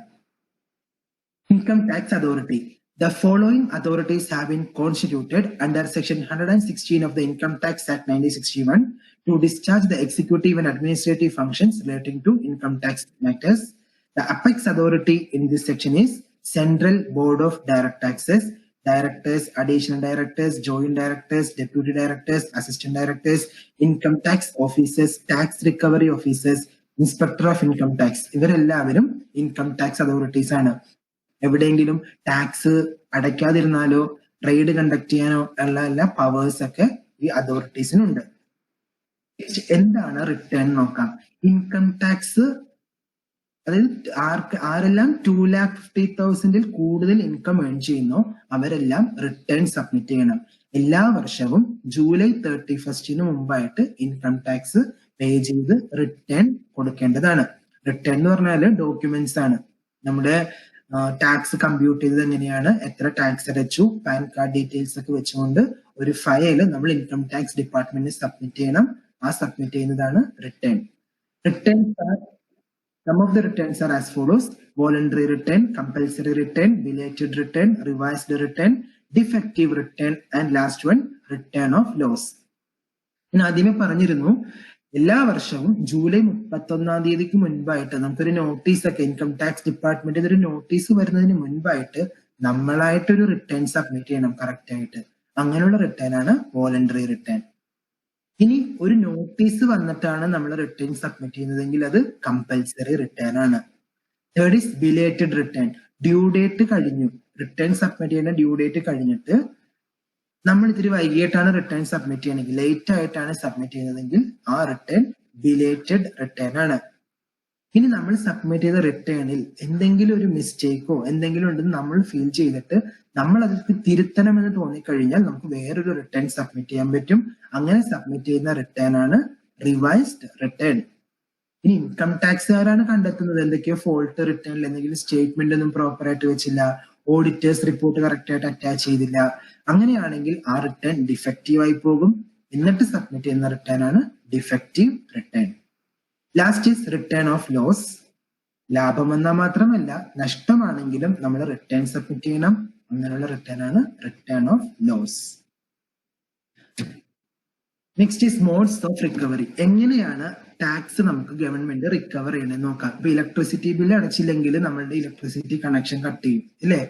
Income tax authority. The following authorities have been constituted under Section 116 of the Income Tax Act 1961 to discharge the executive and administrative functions relating to income tax matters. The apex authority in this section is Central Board of Direct Taxes, directors, additional directors, joint directors, deputy directors, assistant directors, income tax officers, tax recovery officers, inspector of income tax, ഇവരെല്ലാവരും income tax authorities ആണ്. എവിടെയെങ്കിലും tax അടയ്ക്കാതിരുന്നാലോ raid conduct ചെയ്യാനോ ഉള്ള എല്ലാ powers ഒക്കെ ഈ അതോറിറ്റീസിനുണ്ട്. എന്താണ് return നോക്കാം. ഇൻകം ടാക്സ്, അതായത് ആരെല്ലാം 2,50,000 കൂടുതൽ ഇൻകം ഏൺ ചെയ്യുന്നോ അവരെല്ലാം റിട്ടേൺ സബ്മിറ്റ് ചെയ്യണം. എല്ലാ വർഷവും ജൂലൈ 31 മുമ്പായിട്ട് ഇൻകം ടാക്സ് പേ ചെയ്ത് റിട്ടേൺ കൊടുക്കേണ്ടതാണ്. റിട്ടേൺ എന്ന് പറഞ്ഞാല് ഡോക്യുമെന്റ്സ് ആണ്. നമ്മുടെ ടാക്സ് കമ്പ്യൂട്ട് ചെയ്തത് എങ്ങനെയാണ്, എത്ര ടാക്സ് അടച്ചു, പാൻ കാർഡ് ഡീറ്റെയിൽസ് ഒക്കെ വെച്ചുകൊണ്ട് ഒരു ഫയൽ നമ്മൾ ഇൻകം ടാക്സ് ഡിപ്പാർട്ട്മെന്റിന് സബ്മിറ്റ് ചെയ്യണം. ആ സബ്മിറ്റ് ചെയ്യുന്നതാണ് return. Some of the returns are as follows: voluntary return, compulsory return, belated return, revised return, defective return, and last one, return of loss. ഞാൻ ആദ്യമേ പറഞ്ഞിരുന്നു, എല്ലാ വർഷവും ജൂലൈ 31 മുൻപായിട്ട് നമുക്കൊരു നോട്ടീസ് ഒക്കെ ഇൻകം ടാക്സ് ഡിപ്പാർട്ട്മെന്റിൽ ഒരു നോട്ടീസ് വരുന്നതിന് മുൻപായിട്ട് നമ്മളായിട്ടൊരു റിട്ടേൺ സബ്മിറ്റ് ചെയ്യണം കറക്റ്റ് ആയിട്ട്. അങ്ങനെയുള്ള റിട്ടേൺ ആണ് വോളണ്ടറി റിട്ടേൺ. ഇനി ഒരു നോട്ടീസ് വന്നിട്ടാണ് നമ്മൾ റിട്ടേൺ സബ്മിറ്റ് ചെയ്യുന്നതെങ്കിൽ അത് കമ്പൽസറി റിട്ടേൺ ആണ്. Third is belated return. Due date കഴിഞ്ഞു, റിട്ടേൺ സബ്മിറ്റ് ചെയ്യുന്ന ഡ്യൂ ഡേറ്റ് കഴിഞ്ഞിട്ട് നമ്മൾ ഇത്തിരി വൈകിട്ടാണ് റിട്ടേൺ സബ്മിറ്റ് ചെയ്യണമെങ്കിൽ, ലേറ്റ് ആയിട്ടാണ് സബ്മിറ്റ് ചെയ്യുന്നതെങ്കിൽ ആ റിട്ടേൺ ബിലേറ്റഡ് റിട്ടേൺ ആണ്. ഇനി നമ്മൾ സബ്മിറ്റ് ചെയ്ത റിട്ടേണിൽ എന്തെങ്കിലും ഒരു മിസ്റ്റേക്കോ എന്തെങ്കിലും ഉണ്ടെന്ന് നമ്മൾ ഫീൽ ചെയ്തിട്ട് നമ്മൾ അതിൽ തിരുത്തണമെന്ന് തോന്നിക്കഴിഞ്ഞാൽ നമുക്ക് വേറൊരു റിട്ടേൺ സബ്മിറ്റ് ചെയ്യാൻ പറ്റും. അങ്ങനെ സബ്മിറ്റ് ചെയ്യുന്ന റിട്ടേൺ ആണ് റിവൈസ്ഡ് റിട്ടേൺ. ഇനി ഇൻകം ടാക്സുകാരാണ് കണ്ടെത്തുന്നത് എന്തൊക്കെയോ ഫോൾട്ട് റിട്ടേണിൽ എന്തെങ്കിലും സ്റ്റേറ്റ്മെന്റ് ഒന്നും പ്രോപ്പർ ആയിട്ട് വെച്ചില്ല, ഓഡിറ്റേഴ്സ് റിപ്പോർട്ട് കറക്റ്റ് ആയിട്ട് അറ്റാച്ച് ചെയ്തില്ല, അങ്ങനെയാണെങ്കിൽ ആ റിട്ടേൺ ഡിഫക്റ്റീവ് ആയി പോകും. എന്നിട്ട് സബ്മിറ്റ് ചെയ്യുന്ന റിട്ടേൺ ആണ് defective return. Last is return of loss. ലാഭം വന്നാൽ മാത്രമല്ല നഷ്ടമാണെങ്കിലും നമ്മൾ റിട്ടേൺ സബ്മിറ്റ് ചെയ്യണം. അങ്ങനെയുള്ള റിട്ടേൺ ആണ് return of loss. Next is modes of recovery. എങ്ങനെയാണ് ടാക്സ് നമുക്ക് ഗവൺമെന്റ് റിക്കവർ ചെയ്യണമെന്ന് നോക്കാം. ഇപ്പൊ ഇലക്ട്രിസിറ്റി ബില്ല് അടച്ചില്ലെങ്കിൽ നമ്മളുടെ ഇലക്ട്രിസിറ്റി കണക്ഷൻ കട്ട് ചെയ്യും, ഇല്ലേ?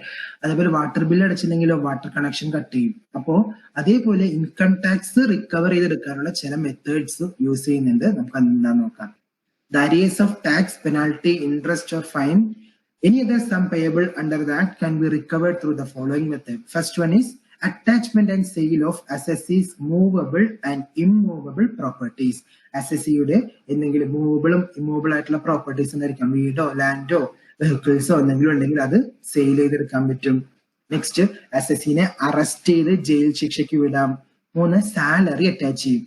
അതേപോലെ വാട്ടർ ബില്ല് അടച്ചില്ലെങ്കിലോ വാട്ടർ കണക്ഷൻ കട്ട് ചെയ്യും. അപ്പോ അതേപോലെ ഇൻകം ടാക്സ് റിക്കവർ ചെയ്തെടുക്കാനുള്ള ചില മെത്തേഡ്സ് യൂസ് ചെയ്യുന്നുണ്ട്. നമുക്ക് അതെന്താന്ന് നോക്കാം. The arrears of tax, penalty, interest or fine, any other sum payable under the act can be recovered through the following method. First one is attachment and sale of assessee's movable and immovable properties. അസസിയുടെ എന്തെങ്കിലും മൂവബിളും immovable ആയിട്ടുള്ള properties ഉണ്ടായിരിക്കാം. വീടോ ലാൻഡോ വെഹിക്കിൾസോ എന്തെങ്കിലും ഉണ്ടെങ്കിൽ അത് sale ചെയ്തെടുക്കാൻ പറ്റും. Next, അസസിനെ arrest ചെയ്ത് ജയിൽ ശിക്ഷയ്ക്ക് വിടാം. 3, സാലറി അറ്റാച്ച് ചെയ്യും.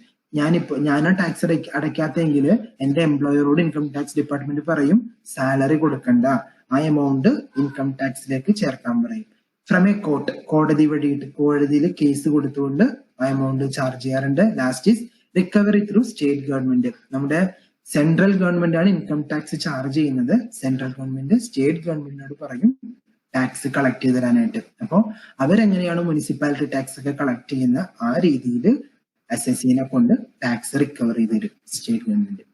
ഞാനാ ടാക്സ് അടയ്ക്കാത്തെങ്കിൽ എന്റെ എംപ്ലോയറോട് ഇൻകം ടാക്സ് ഡിപ്പാർട്ട്മെന്റ് പറയും സാലറി കൊടുക്കണ്ട, ആ എമൗണ്ട് ഇൻകം ടാക്സിലേക്ക് ചേർക്കാൻ പറയും. ഫ്രം എ കോർട്ട്, കോടതിയിൽ കേസ് കൊടുത്തുകൊണ്ട് ആ എമൗണ്ട് ചാർജ് ചെയ്യാറുണ്ട്. Last is recovery through state government. നമ്മുടെ സെൻട്രൽ ഗവൺമെന്റ് ആണ് ഇൻകം ടാക്സ് ചാർജ് ചെയ്യുന്നത്. സെൻട്രൽ ഗവൺമെന്റ് സ്റ്റേറ്റ് ഗവൺമെന്റിനോട് പറയും ടാക്സ് കളക്ട് ചെയ്ത് തരാനായിട്ട്. അപ്പോ അവരെങ്ങനെയാണ് മുനിസിപ്പാലിറ്റി ടാക്സ് ഒക്കെ കളക്ട് ചെയ്യുന്ന ആ രീതിയിൽ അസസിനെ കൊണ്ട് ടാക്സ് റിക്കവർ ചെയ്ത് തരും state government.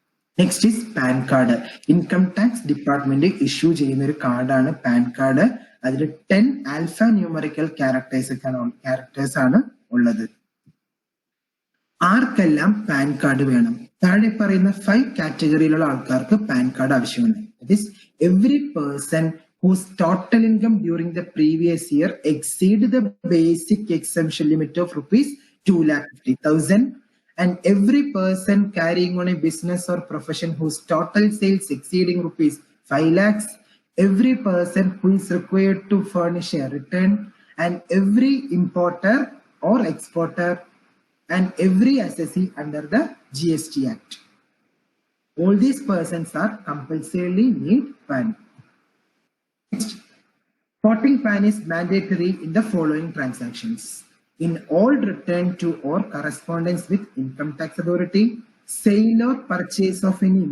Next is pan card. Income tax department issue ചെയ്യുന്ന ഒരു കാർഡാണ് പാൻ കാർഡ്. അതിൽ 10 ആൽഫ ന്യൂമറിക്കൽ ക്യാരക്ടേഴ്സ് ആണ് ഉള്ളത്. ആർക്കെല്ലാം പാൻ കാർഡ് വേണം? താഴെ പറയുന്ന 5 കാറ്റഗറിയിലുള്ള ആൾക്കാർക്ക് പാൻ കാർഡ് ആവശ്യമാണ്. That is every person whose total income during the previous year exceed the basic exemption limit of rupees 2,50,000, and every person carrying on a business or profession whose total sales exceeding rupees 5 lakhs, every person who is required to furnish a return, and every importer or exporter, and every assessee under the GST Act. All these persons are compulsorily need PAN. Next, porting PAN is mandatory in the following transactions: in all return to or correspondence with income tax authority, sale or purchase of any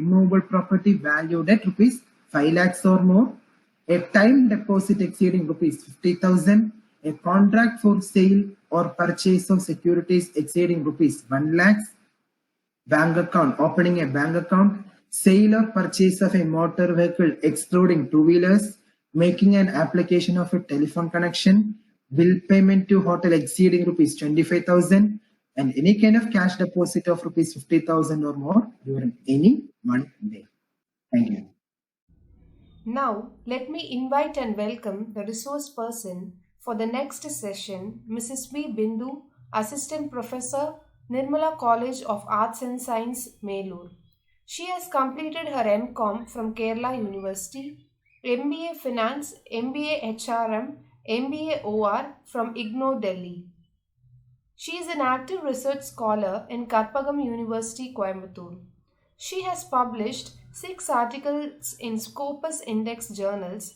immovable property valued at rupees 5 lakhs or more, a time deposit exceeding rupees 50,000, a contract for sale or purchase of securities exceeding rupees 1 lakhs, bank account, opening a bank account, sale or purchase of a motor vehicle excluding two-wheelers, making an application of a telephone connection, bill payment to hotel exceeding rupees 25,000, and any kind of cash deposit of rupees 50,000 or more during any one day. Thank you. Now, let me invite and welcome the resource person for the next session, Mrs. V. Bindu, Assistant Professor, Nirmala College of Arts and Science, Melur. She has completed her M.Com from Kerala University, MBA Finance, MBA HRM, MBA OR from IGNOU, Delhi. She is an active research scholar in Karpagam University, Coimbatore. She has published 6 articles in Scopus Index journals.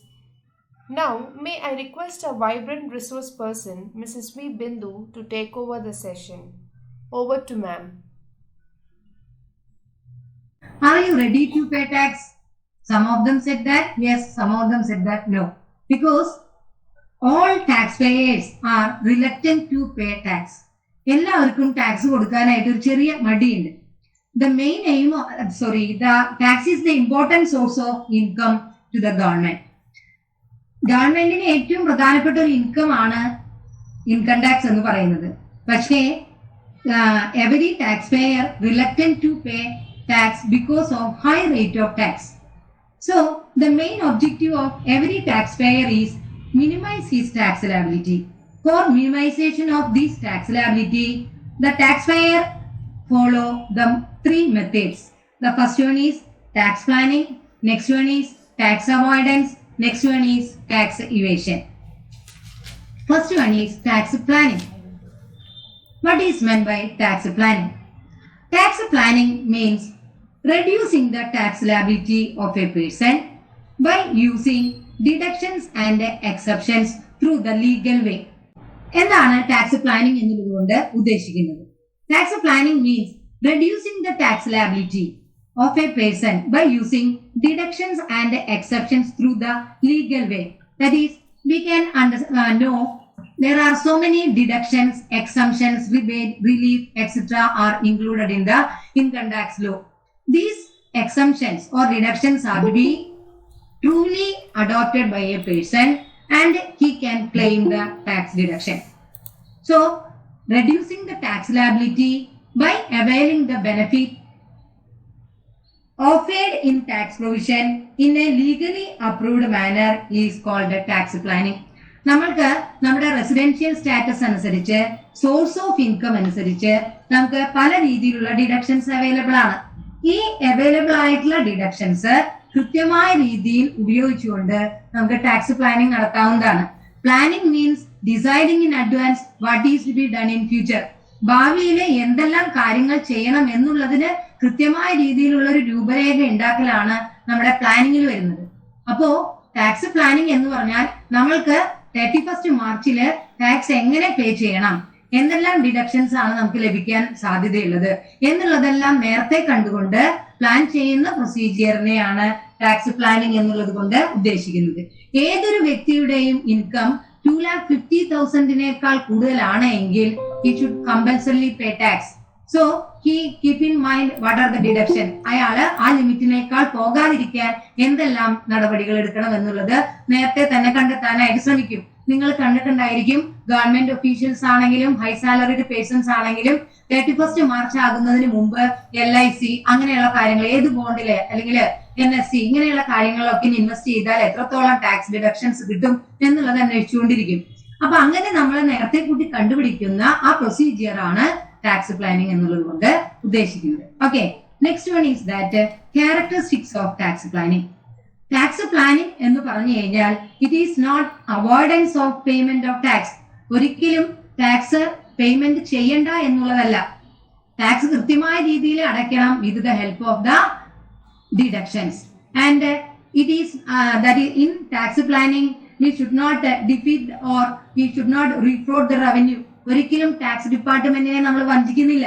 Now, may I request a vibrant resource person, Mrs. V. Bindu, to take over the session. Over to ma'am. Are you ready to pay tax? Some of them said that yes, some of them said that no. Because all taxpayers are reluctant to pay tax. എല്ലാവർക്കും tax കൊടുക്കാനായിട്ട് ഒരു ചെറിയ മടിയുണ്ട്. The main aim the tax is the important source of income to the government. ഗവൺമെന്റിന് ഏറ്റവും പ്രധാനപ്പെട്ട ഒരു income ആണ് income tax എന്ന് പറയുന്നത്. പക്ഷേ every taxpayer reluctant to pay tax because of high rate of tax. So the main objective of every taxpayer is minimize his tax liability. For minimization of this tax liability, the taxpayer follow the 3 methods. The first one is tax planning, next one is tax avoidance, next one is tax evasion. First one is tax planning. What is meant by tax planning? Tax planning means reducing the tax liability of a person by using deductions and exceptions through the legal way. എന്താണ് tax planning എന്നതുകൊണ്ട് ഉദ്ദേശിക്കുന്നത്? Tax planning means reducing the tax liability of a person by using deductions and exceptions through the legal way. That is, we can know there are so many deductions, exemptions, rebate, relief, etc. are included in the income tax law. These exemptions or deductions are to be truly adopted by a person and he can claim the tax deduction. So, reducing the tax liability by availing the benefit offered in tax provision in a legally approved manner is called tax planning. നമ്മൾക്ക് നമ്മുടെ residential status അനുസരിച്ച് source of income അനുസരിച്ച് നമുക്ക് പല രീതിയിലുള്ള deductions available ആണ്. ഈ available ആയിട്ടുള്ള ഡിഡക്ഷൻസ് കൃത്യമായ രീതിയിൽ ഉപയോഗിച്ചുകൊണ്ട് നമുക്ക് ടാക്സ് പ്ലാനിംഗ് നടത്താവുന്നതാണ്. Planning means deciding in advance what is to be done in future. ഭാവിയിൽ എന്തെല്ലാം കാര്യങ്ങൾ ചെയ്യണം എന്നുള്ളതിന് കൃത്യമായ രീതിയിലുള്ള ഒരു രൂപരേഖ ഉണ്ടാക്കലാണ് നമ്മുടെ പ്ലാനിങ്ങിൽ വരുന്നത്. അപ്പോ ടാക്സ് പ്ലാനിംഗ് എന്ന് പറഞ്ഞാൽ നമ്മൾക്ക് 31 മാർച്ചില് ടാക്സ് എങ്ങനെ പേ ചെയ്യണം, എന്തെല്ലാം ഡിഡക്ഷൻസ് ആണ് നമുക്ക് ലഭിക്കാൻ സാധ്യതയുള്ളത് എന്നുള്ളതെല്ലാം നേരത്തെ കണ്ടുകൊണ്ട് പ്ലാൻ ചെയ്യുന്ന പ്രൊസീജിയറിനെയാണ് ടാക്സ് പ്ലാനിംഗ് എന്നുള്ളത് കൊണ്ട് ഉദ്ദേശിക്കുന്നത്. ഏതൊരു വ്യക്തിയുടെയും ഇൻകം 2,50,000 കൂടുതലാണ് എങ്കിൽ he should compulsorily pay tax. So he keep in mind what are the deduction. അയാള് ആ ലിമിറ്റിനേക്കാൾ പോകാതിരിക്കാൻ എന്തെല്ലാം നടപടികൾ എടുക്കണം എന്നുള്ളത് നേരത്തെ തന്നെ കണ്ടെത്താനായിട്ട് ശ്രമിക്കും. നിങ്ങൾ കണ്ടിട്ടുണ്ടായിരിക്കും, ഗവൺമെന്റ് ഒഫീഷ്യൽസ് ആണെങ്കിലും ഹൈ സാലറിഡ് പേഴ്സൺസ് ആണെങ്കിലും 31 മാർച്ച് ആകുന്നതിന് മുമ്പ് LIC അങ്ങനെയുള്ള കാര്യങ്ങൾ, ഏത് ബോണ്ടില് അല്ലെങ്കിൽ NSC ഇങ്ങനെയുള്ള കാര്യങ്ങളിലൊക്കെ ഇൻവെസ്റ്റ് ചെയ്താൽ എത്രത്തോളം ടാക്സ് ഡിഡക്ഷൻസ് കിട്ടും എന്നുള്ളത് അന്വേഷിച്ചുകൊണ്ടിരിക്കും. അപ്പൊ അങ്ങനെ നമ്മൾ നേരത്തെ കൂട്ടി കണ്ടുപിടിക്കുന്ന ആ പ്രൊസീജിയർ ആണ് ടാക്സ് പ്ലാനിംഗ് എന്നുള്ളത് കൊണ്ട് ഉദ്ദേശിക്കുന്നത്. Okay, next one is that characteristics of tax planning. Tax planning എന്ന് പറഞ്ഞു കഴിഞ്ഞാൽ it is not avoidance of payment of tax. ഒരിക്കലും ടാക്സ് പേയ്മെന്റ് ചെയ്യണ്ട എന്നുള്ളതല്ല. ടാക്സ് കൃത്യമായ രീതിയിൽ അടയ്ക്കണം with the help of the deductions, and it is that is in tax planning we should not defeat or we should not defraud the revenue. ഒരിക്കലും tax ഡിപ്പാർട്ട്മെന്റിനെ നമ്മൾ വഞ്ചിക്കുന്നില്ല.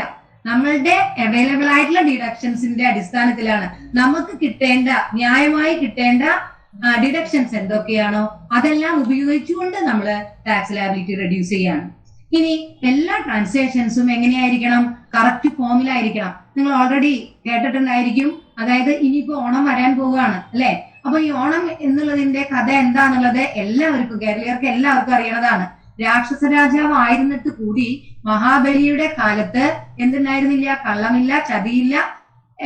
നമ്മളുടെ available ആയിട്ടുള്ള ഡിഡക്ഷൻസിന്റെ അടിസ്ഥാനത്തിലാണ് നമുക്ക് കിട്ടേണ്ട, ന്യായമായി കിട്ടേണ്ട ഡിഡക്ഷൻസ് എന്തൊക്കെയാണോ അതെല്ലാം ഉപയോഗിച്ചുകൊണ്ട് നമ്മൾ ടാക്സ് ലയബിലിറ്റി റെഡ്യൂസ് ചെയ്യാണ്. ഇനി എല്ലാ ട്രാൻസാക്ഷൻസും എങ്ങനെയായിരിക്കണം? കറക്റ്റ് ഫോമിലായിരിക്കണം. നിങ്ങൾ ഓൾറെഡി കേട്ടിട്ടുണ്ടായിരിക്കും, അതായത് ഇനിയിപ്പോ ഓണം വരാൻ പോവുകയാണ് അല്ലെ, അപ്പൊ ഈ ഓണം എന്നുള്ളതിന്റെ കഥ എന്താണുള്ളത് എല്ലാവർക്കും, കേരളീയർക്ക് എല്ലാവർക്കും അറിയണതാണ്. രാക്ഷസ രാജാവ് ആയിരുന്നിട്ട് കൂടി മഹാബലിയുടെ കാലത്ത് എന്തുണ്ടായിരുന്നില്ല? കള്ളമില്ല, ചതിയില്ല,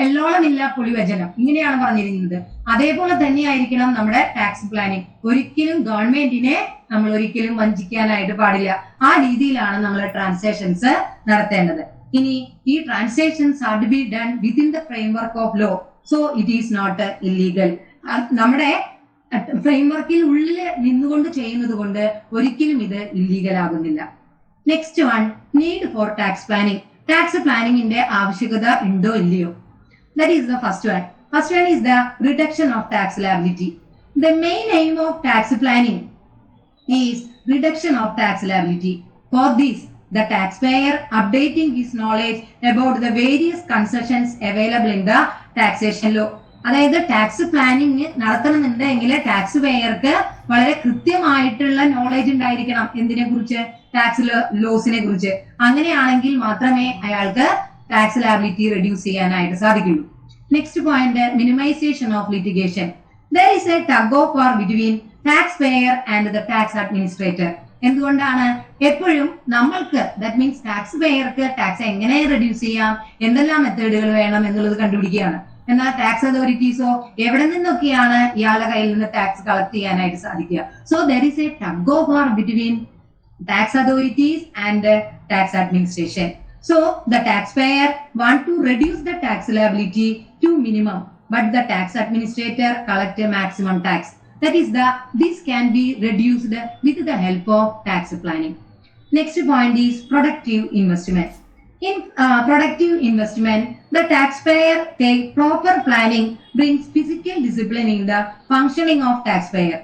എല്ലോളമില്ല, പുളിവചനം, ഇങ്ങനെയാണ് പറഞ്ഞിരുന്നത്. അതേപോലെ തന്നെയായിരിക്കണം നമ്മുടെ ടാക്സ് പ്ലാനിങ്. ഒരിക്കലും ഗവൺമെന്റിനെ നമ്മൾ ഒരിക്കലും വഞ്ചിക്കാനായിട്ട് പാടില്ല. ആ രീതിയിലാണ് നമ്മൾ ട്രാൻസാക്ഷൻസ് നടത്തേണ്ടത്. ഇനി ഈ transactions are to be done within the framework of law, so it is not illegal. നമ്മുടെ ഫ്രെയിംവർക്കിൽ ഉള്ളിൽ നിന്നുകൊണ്ട് ചെയ്യുന്നത് കൊണ്ട് ഒരിക്കലും ഇത് ഇല്ലീഗൽ ആകുന്നില്ല. Next one, need for tax planning. Tax പ്ലാനിങ്ങിന്റെ ആവശ്യകത ഉണ്ടോ ഇല്ലയോ? That is the first one. First one is the reduction of tax liability. The main aim of tax planning is reduction of tax liability. For this, the taxpayer updating his knowledge about the various concessions available in the taxation law. അതായത് tax planning നടത്തണമെന്നുണ്ടെങ്കിൽ tax പേയർക്ക് വളരെ കൃത്യമായിട്ടുള്ള knowledge ഉണ്ടായിരിക്കണം. എന്തിനെ കുറിച്ച്? Tax ലോസിനെ കുറിച്ച്. അങ്ങനെയാണെങ്കിൽ മാത്രമേ അയാൾക്ക് ടാക്സ് ലയബിലിറ്റി റെഡ്യൂസ് ചെയ്യാനായിട്ട് സാധിക്കുള്ളൂ. Next point, minimisation of litigation. There is a tug of war between tax payer and the tax administrator. എന്തുകൊണ്ടാണ്? എപ്പോഴും നമ്മൾക്ക്, ദാറ്റ് മീൻസ് ടാക്സ് പേയർക്ക് ടാക്സ് എങ്ങനെ റെഡ്യൂസ് ചെയ്യാം, എന്തെല്ലാം മെത്തേഡുകൾ വേണം എന്നുള്ളത് കണ്ടുപിടിക്കുകയാണ്. എന്നാൽ ടാക്സ് അതോറിറ്റീസോ എവിടെ നിന്നൊക്കെയാണ് ഇയാളുടെ കയ്യിൽ നിന്ന് ടാക്സ് കളക്ട് ചെയ്യാനായിട്ട് സാധിക്കുക? So there is a tug of war between tax authorities and tax administration. So the taxpayer want to reduce the tax liability to minimum, but the tax administrator collect a maximum tax. That is this can be reduced with the help of tax planning. Next point is productive investment. In productive investment, the taxpayer take proper planning brings physical discipline in the functioning of taxpayer.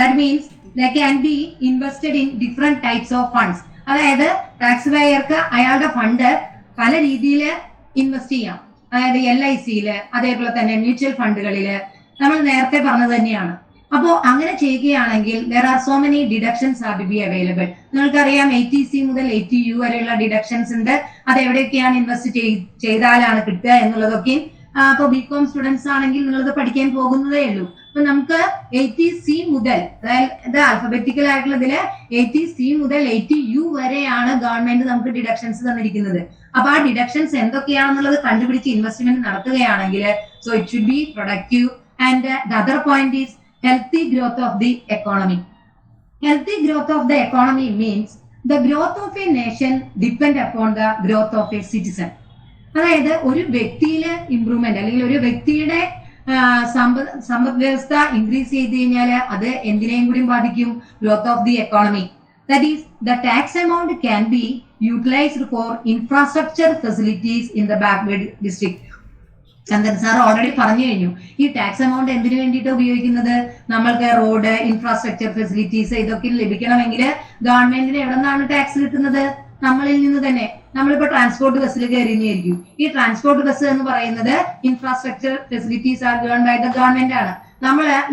That means they can be invested in different types of funds. അതായത് tax പേയർക്ക് അയാളുടെ fund പല രീതിയിൽ invest ചെയ്യാം. അതായത് LICയില്, അതേപോലെ തന്നെ mutual ഫണ്ടുകളില്, നമ്മൾ നേരത്തെ പറഞ്ഞത് തന്നെയാണ്. അപ്പോ അങ്ങനെ ചെയ്യുകയാണെങ്കിൽ there are so many deductions are to be available. നിങ്ങൾക്കറിയാം 80C മുതൽ 80U വരെയുള്ള ഡിഡക്ഷൻസ് ഉണ്ട്. അത് എവിടെയൊക്കെയാണ് ഇൻവെസ്റ്റ് ചെയ്താലാണ് കിട്ടുക എന്നുള്ളതൊക്കെ അപ്പൊ BCom സ്റ്റുഡൻസ് ആണെങ്കിൽ നിങ്ങളത് പഠിക്കാൻ പോകുന്നതേ ഉള്ളൂ. അപ്പൊ നമുക്ക് 80C മുതൽ, അതായത് ആൽഫബറ്റിക്കൽ ആയിട്ടുള്ളതില് 80C മുതൽ 80U വരെയാണ് ഗവൺമെന്റ് നമുക്ക് ഡിഡക്ഷൻസ് തന്നിരിക്കുന്നത്. അപ്പൊ ആ ഡിഡക്ഷൻസ് എന്തൊക്കെയാണെന്നുള്ളത് കണ്ടുപിടിച്ച് ഇൻവെസ്റ്റ്മെന്റ് നടത്തുകയാണെങ്കിൽ so it should be productive. And the other point is healthy growth of the economy. Healthy growth of the economy means the growth of a nation depend upon the growth of a citizen. അതായത് ഒരു വ്യക്തിയിലെ improvement അല്ലെങ്കിൽ ഒരു വ്യക്തിയുടെ സമ്പദ് വ്യവസ്ഥ increase ചെയ്ത് കഴിഞ്ഞാൽ അത് എന്തിനേയും കൂടി ബാധിക്കും? Growth of the economy. That is the tax amount can be utilised for infrastructure facilities in the backward district. Chandan sir already പറഞ്ഞു കഴിഞ്ഞു. ഈ ടാക്സ് എമൗണ്ട് എന്തിനു വേണ്ടിയിട്ട് ഉപയോഗിക്കുന്നത്? നമ്മൾക്ക് റോഡ്, ഇൻഫ്രാസ്ട്രക്ചർ ഫെസിലിറ്റീസ് ഇതൊക്കെ ലഭിക്കണമെങ്കിൽ ഗവൺമെന്റിന് എവിടെ നിന്നാണ് ടാക്സ് കിട്ടുന്നത്? നമ്മളിൽ നിന്ന് തന്നെ. നമ്മളിപ്പോ ട്രാൻസ്പോർട്ട് ബസ്സിൽ കയറിയിരിക്കും. ഈ ട്രാൻസ്പോർട്ട് ബസ് എന്ന് പറയുന്നത് infrastructure facilities are given by the government ആണ്.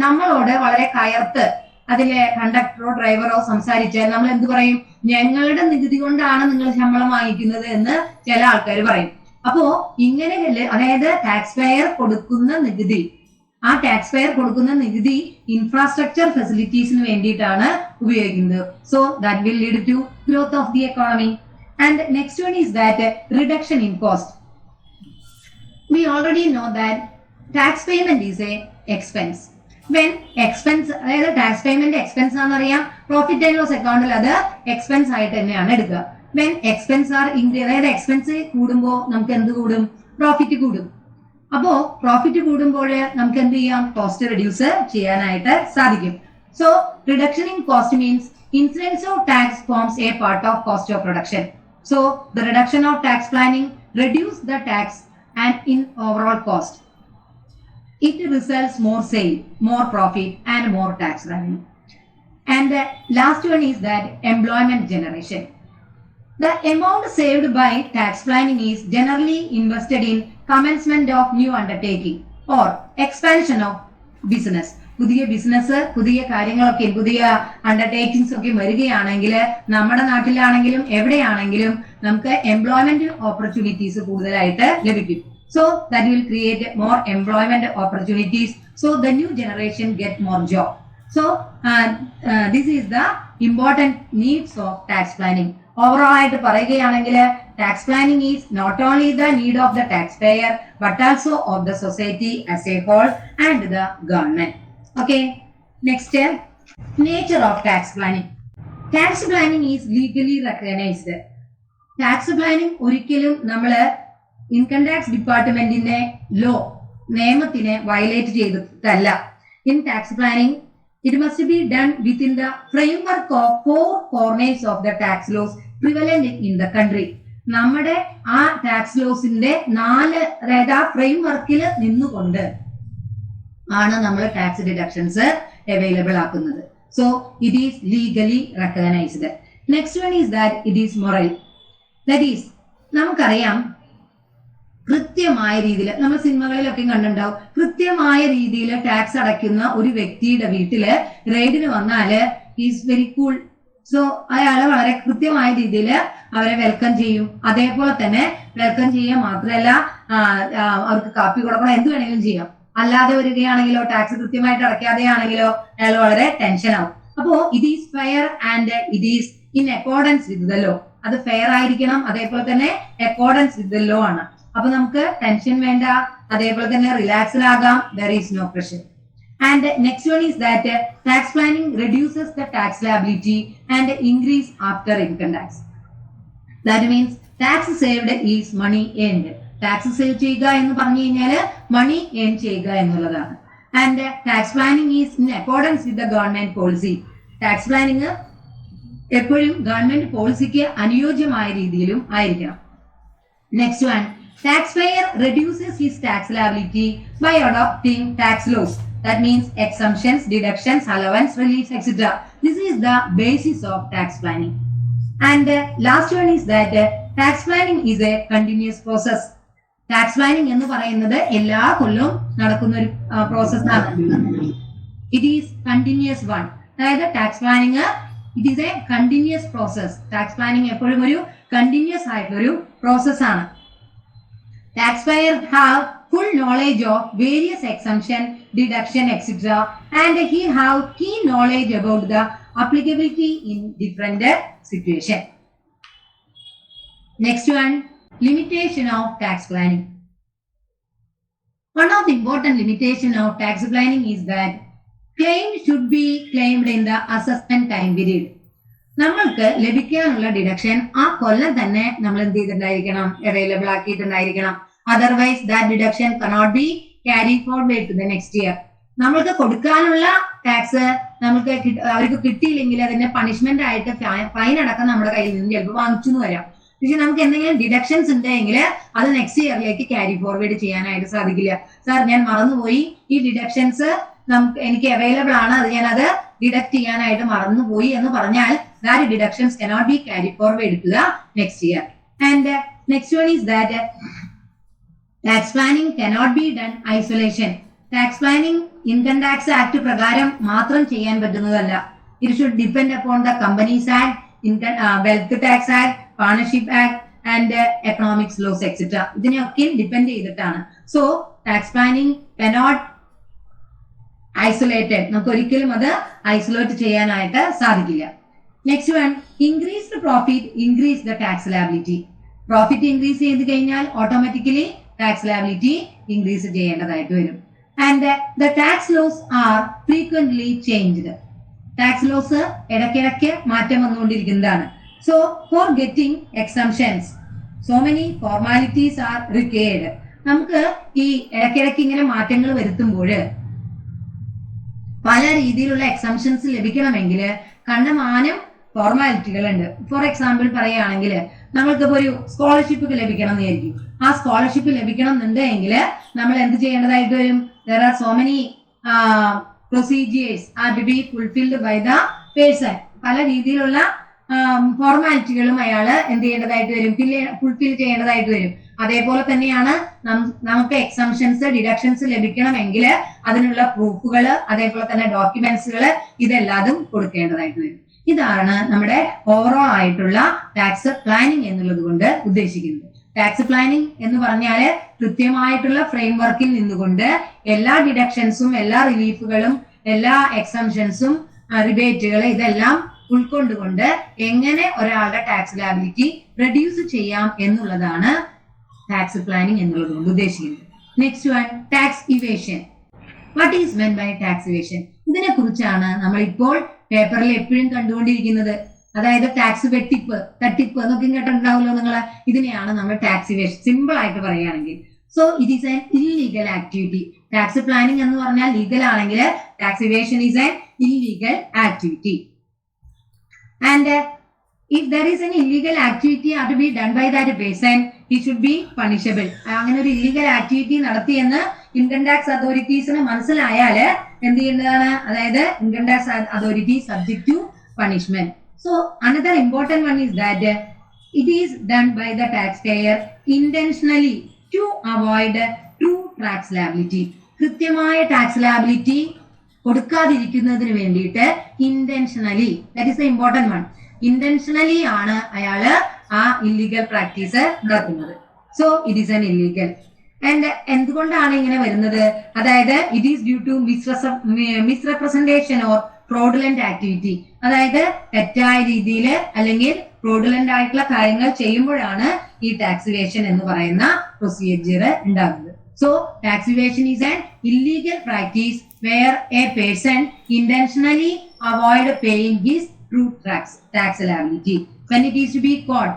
നമ്മളോട് വളരെ കയർത്ത് അതിലെ കണ്ടക്ടറോ ഡ്രൈവറോ സംസാരിച്ചാൽ നമ്മൾ എന്ത് പറയും? ഞങ്ങളുടെ നികുതി കൊണ്ടാണ് നിങ്ങൾ ശമ്പളം വാങ്ങിക്കുന്നത് എന്ന് ചില ആൾക്കാർ പറയും. അപ്പോ ഇങ്ങനെ, അതായത് ടാക്സ് പെയർ കൊടുക്കുന്ന നികുതി, ആ ടാക്സ് പെയർ കൊടുക്കുന്ന നികുതി ഇൻഫ്രാസ്ട്രക്ചർ ഫെസിലിറ്റീസിന് വേണ്ടിയിട്ടാണ് ഉപയോഗിക്കുന്നത്. So that will lead to growth of the economy. And next one is that reduction in cost. We already know that tax payment is a expense. When expense, അതായത് tax payment expense ആണെന്നറിയാം, profit and loss അക്കൗണ്ടിൽ അത് expense ആയിട്ട് തന്നെയാണ് എടുക്കുക. When expense are increase, അതായത് expense കൂടുമ്പോൾ നമുക്ക് എന്ത് കൂടും? പ്രോഫിറ്റ് കൂടും. അപ്പോ പ്രോഫിറ്റ് കൂടുമ്പോൾ നമുക്ക് എന്ത് ചെയ്യാം? കോസ്റ്റ് റെഡ്യൂസ് ചെയ്യാനായിട്ട് സാധിക്കും. So reduction in cost means incidents of tax forms A part of cost of production. So the reduction of tax planning reduce the tax and in overall cost. It results more sale, more profit and more tax revenue. And the last one is that employment generation. The amount saved by tax planning is generally invested in commencement of new undertaking or expansion of business. പുതിയ business, പുതിയ കാര്യങ്ങളൊക്കെ, പുതിയ undertakings ഒക്കെ വരികയാണെങ്കിൽ നമ്മുടെ നാട്ടിലാണെങ്കിലും എവിടെയാണെങ്കിലും നമുക്ക് employment opportunities കൂടുതലായിട്ട് ലഭിക്കും. So that will create more employment opportunities. So the new generation get more job. So this is the important needs of tax planning. Overall ആയിട്ട് പറയുകയാണെങ്കിൽ tax planning is not only the need of the taxpayer but also of the society as a whole and the government. Okay, next nature of tax planning. Tax planning is legally recognized. Tax planning ഒരിക്കലും നമ്മള് income tax ഡിപ്പാർട്ട്മെന്റിന്റെ നിയമത്തിനെ violate ചെയ്തിട്ടല്ല. In tax planning it must be done within the framework of 4 corners of the tax laws prevalent in the country. നമ്മുടെ ആ tax ലോസിന്റെ 4 അതായത് ആ ഫ്രെയിംവർക്കിൽ നിന്നുകൊണ്ട് ആണ് നമ്മൾ ടാക്സ് ഡിഡക്ഷൻസ് അവൈലബിൾ ആക്കുന്നത്. So it is legally recognised. Next one is that it is moral. That is നമുക്കറിയാം കൃത്യമായ രീതിയിൽ നമ്മൾ സിനിമകളിലൊക്കെ കണ്ടിട്ടുണ്ടാവും, കൃത്യമായ രീതിയിൽ ടാക്സ് അടയ്ക്കുന്ന ഒരു വ്യക്തിയുടെ വീട്ടില് റെയ്ഡിന് വന്നാല് ഈസ് വെരി കൂൾ. സോ അയാള് വളരെ കൃത്യമായ രീതിയിൽ അവരെ വെൽക്കം ചെയ്യും. അതേപോലെ തന്നെ വെൽക്കം ചെയ്യാൻ മാത്രമല്ല അവർക്ക് കാപ്പി കൊടുക്കണം, എന്ത് വേണമെങ്കിലും ചെയ്യാം. അല്ലാതെ വരികയാണെങ്കിലോ ടാക്സ് കൃത്യമായിട്ട് അടയ്ക്കാതെയാണെങ്കിലോ അയാൾ വളരെ ടെൻഷൻ ആവും. അപ്പോ it is fair and it is in accordance with the law. അത് ഫെയർ ആയിരിക്കണം, അതേപോലെ തന്നെ അക്കോർഡൻസ് വിത്ത് ദ ലോ ആണ്. അപ്പൊ നമുക്ക് ടെൻഷൻ വേണ്ട, അതേപോലെ തന്നെ റിലാക്സ്ഡ് ആകാം. There is no pressure. And next one is that tax planning reduces the tax liability and increase after income tax. That means tax saved is money earned. Tax save ചെയ്യുക എന്ന് പറഞ്ഞു കഴിഞ്ഞാല് മണി earn ചെയ്യുക എന്നുള്ളതാണ്. And tax planning is in accordance with the government policy. Tax planning എപ്പോഴും government പോളിസിക്ക് അനുയോജ്യമായ രീതിയിലും ആയിരിക്കണം. Next one, taxpayer reduces his tax liability by adopting tax laws. That means exemptions, deductions, allowance, reliefs, etc. This is the basis of tax planning. And last one is that tax planning is a continuous process. Tax planning എന്ന് പറയുന്നത് എല്ലാ കൊല്ലവും നടക്കുന്ന ഒരു process ആണ്. It is continuous one. അതായത് tax planning it is a continuous process. Tax planning എപ്പോഴും ഒരു കണ്ടിന്യൂസ് ആയിട്ടുള്ള ഒരു പ്രോസസ് ആണ്. Taxpayer have full knowledge of various exemption, deduction, etc. and he have keen knowledge about the applicability in different situation. Next one, limitation of tax planning. One of the important limitation of tax planning is that claim should be claimed in the assessment time period. നമ്മൾക്ക് ലഭിക്കാനുള്ള deduction ആ കൊല്ലം തന്നെ നമ്മൾ എന്ത് ചെയ്തിട്ടുണ്ടായിരിക്കണം, available ആക്കിയിട്ടുണ്ടായിരിക്കണം. Otherwise that deduction cannot be carry forward to the next year. നമ്മൾക്ക് കൊടുക്കാനുള്ള ടാക്സ് നമുക്ക് അവർക്ക് കിട്ടിയില്ലെങ്കിൽ അതിന്റെ പണിഷ്മെന്റ് ആയിട്ട് ഫൈൻ അടക്കം നമ്മുടെ കയ്യിൽ നിന്ന് ചിലപ്പോൾ വാങ്ങിച്ചു എന്ന് വരാം. പക്ഷെ നമുക്ക് എന്തെങ്കിലും ഡിഡക്ഷൻസ് ഉണ്ടെങ്കിൽ അത് നെക്സ്റ്റ് ഇയറിലേക്ക് ക്യാരി ഫോർവേഡ് ചെയ്യാനായിട്ട് സാധിക്കില്ല. സാർ ഞാൻ മറന്നുപോയി, ഈ ഡിഡക്ഷൻസ് എനിക്ക് അവൈലബിൾ ആണ്, അത് ഞാൻ അത് ഡിഡക്ട് ചെയ്യാനായിട്ട് മറന്നുപോയി എന്ന് പറഞ്ഞാൽ that deductions cannot be carried forward to the next year. And next one is that tax planning cannot be done isolation. Tax planning Income Tax Act പ്രകാരം മാത്രം ചെയ്യാൻ പറ്റുന്നതല്ല. It should depend upon the Companies Act, Wealth Tax Act, Partnership Act and economics laws etc. ഇതിനെയൊക്കെ depend ചെയ്തിട്ടാണ്. So tax planning cannot isolated. നമുക്ക് ഒരിക്കലും അത് isolate ചെയ്യാനായിട്ട് സാധിക്കില്ല. Next one, increase the profit, increase the tax liability. Profit increase ചെയ്ത് കഴിഞ്ഞാൽ automatically tax liability increase ചെയ്യേണ്ടതായിട്ട് വരും. And the tax laws are frequently changed. Tax laws ഇടയ്ക്കിടയ്ക്ക് മാറ്റം വന്നുകൊണ്ടിരിക്കുന്നതാണ്. So for getting exemptions so many formalities are required. നമുക്ക് ഈ ഇടയ്ക്കിടയ്ക്ക് ഇങ്ങനെ മാറ്റങ്ങൾ വരുത്തുമ്പോൾ പല രീതിയിലുള്ള എക്സംഷൻസ് ലഭിക്കണമെങ്കിൽ കണ്ടമാനം ഫോർമാലിറ്റികളുണ്ട്. ഫോർ എക്സാമ്പിൾ പറയുകയാണെങ്കിൽ നമ്മൾക്കിപ്പോ ഒരു സ്കോളർഷിപ്പ് ലഭിക്കണം എന്നായിരിക്കും. ആ സ്കോളർഷിപ്പ് ലഭിക്കണം എന്നുണ്ടെങ്കിൽ നമ്മൾ എന്ത് ചെയ്യേണ്ടതായിട്ട് വരും? there are so many procedures are to be fulfilled by the person. പല രീതിയിലുള്ള ഫോർമാലിറ്റികളും അയാൾ എന്ത് ചെയ്യേണ്ടതായിട്ട് വരും? ഫുൾഫിൽ ചെയ്യേണ്ടതായിട്ട് വരും. അതേപോലെ തന്നെയാണ് നമുക്ക് എക്സംഷൻസ്, ഡിഡക്ഷൻസ് ലഭിക്കണമെങ്കിൽ അതിനുള്ള പ്രൂഫുകൾ, അതേപോലെ തന്നെ ഡോക്യുമെന്റ്സുകൾ, ഇതെല്ലാതും കൊടുക്കേണ്ടതായിട്ട് വരും. ഇതാണ് നമ്മുടെ ഓവറോൾ ആയിട്ടുള്ള ടാക്സ് പ്ലാനിങ് എന്നുള്ളത് കൊണ്ട് ഉദ്ദേശിക്കുന്നത്. ടാക്സ് പ്ലാനിങ് എന്ന് പറഞ്ഞാല് കൃത്യമായിട്ടുള്ള ഫ്രെയിംവർക്കിൽ നിന്നുകൊണ്ട് എല്ലാ ഡിഡക്ഷൻസും, എല്ലാ റിലീഫുകളും, എല്ലാ എക്സംഷൻസും, റിബേറ്റുകൾ ഇതെല്ലാം ഉൾക്കൊണ്ടുകൊണ്ട് എങ്ങനെ ഒരാളുടെ ടാക്സ് ലാബിലിറ്റി റെഡ്യൂസ് ചെയ്യാം എന്നുള്ളതാണ് ടാക്സ് പ്ലാനിങ് എന്നുള്ളത് കൊണ്ട് ഉദ്ദേശിക്കുന്നത്. Next one, tax evasion. What is meant by tax evasion? ഇതിനെ കുറിച്ചാണ് നമ്മൾ ഇപ്പോൾ പേപ്പറിൽ എപ്പോഴും കണ്ടുകൊണ്ടിരിക്കുന്നത്. അതായത് ടാക്സ് വെട്ടിപ്പ്, തട്ടിപ്പ് എന്നൊക്കെ കേട്ടിട്ടുണ്ടാവുമല്ലോ നിങ്ങൾ. ഇതിനെയാണ് നമ്മൾ ടാക്സ് ഇവേഷൻ സിമ്പിൾ ആയിട്ട് പറയുകയാണെങ്കിൽ. So it is an illegal activity. Tax planning എന്ന് പറഞ്ഞാൽ ലീഗൽ ആണെങ്കിൽ tax evasion is an illegal activity. And if there is an illegal activity are to be done by that person, it should be punishable. അങ്ങനെ ഒരു illegal activity നടത്തിയെന്ന് income tax അതോറിറ്റീസിന് മനസ്സിലായാൽ എന്ത് ചെയ്യുന്നതാണ്? അതായത് income tax authority subject to punishment. So another important one is that it is done by the taxpayer intentionally to avoid true tax liability. കൃത്യമായ tax liability കൊടുക്കാതിരിക്കുന്നതിന് വേണ്ടിയിട്ട് intentionally, that is the important one, intentionally ആണ് അയാള് ആ illegal practice നടത്തുന്നത്. So it is an illegal. And എന്തുകൊണ്ടാണ് ഇങ്ങനെ വരുന്നത്? അതായത് it is due to misrepresentation or fraudulent activity. അതായത് തെറ്റായ രീതിയിൽ അല്ലെങ്കിൽ ഫ്രോഡുലന്റ് ആയിട്ടുള്ള കാര്യങ്ങൾ ചെയ്യുമ്പോഴാണ് ഈ ടാക്സ് ഇവേഷൻ എന്ന് പറയുന്ന പ്രൊസീജിയർ ഉണ്ടാകുന്നത്. So tax evasion is an illegal practice where a person intentionally avoid paying his true tax liability. When it is to be caught,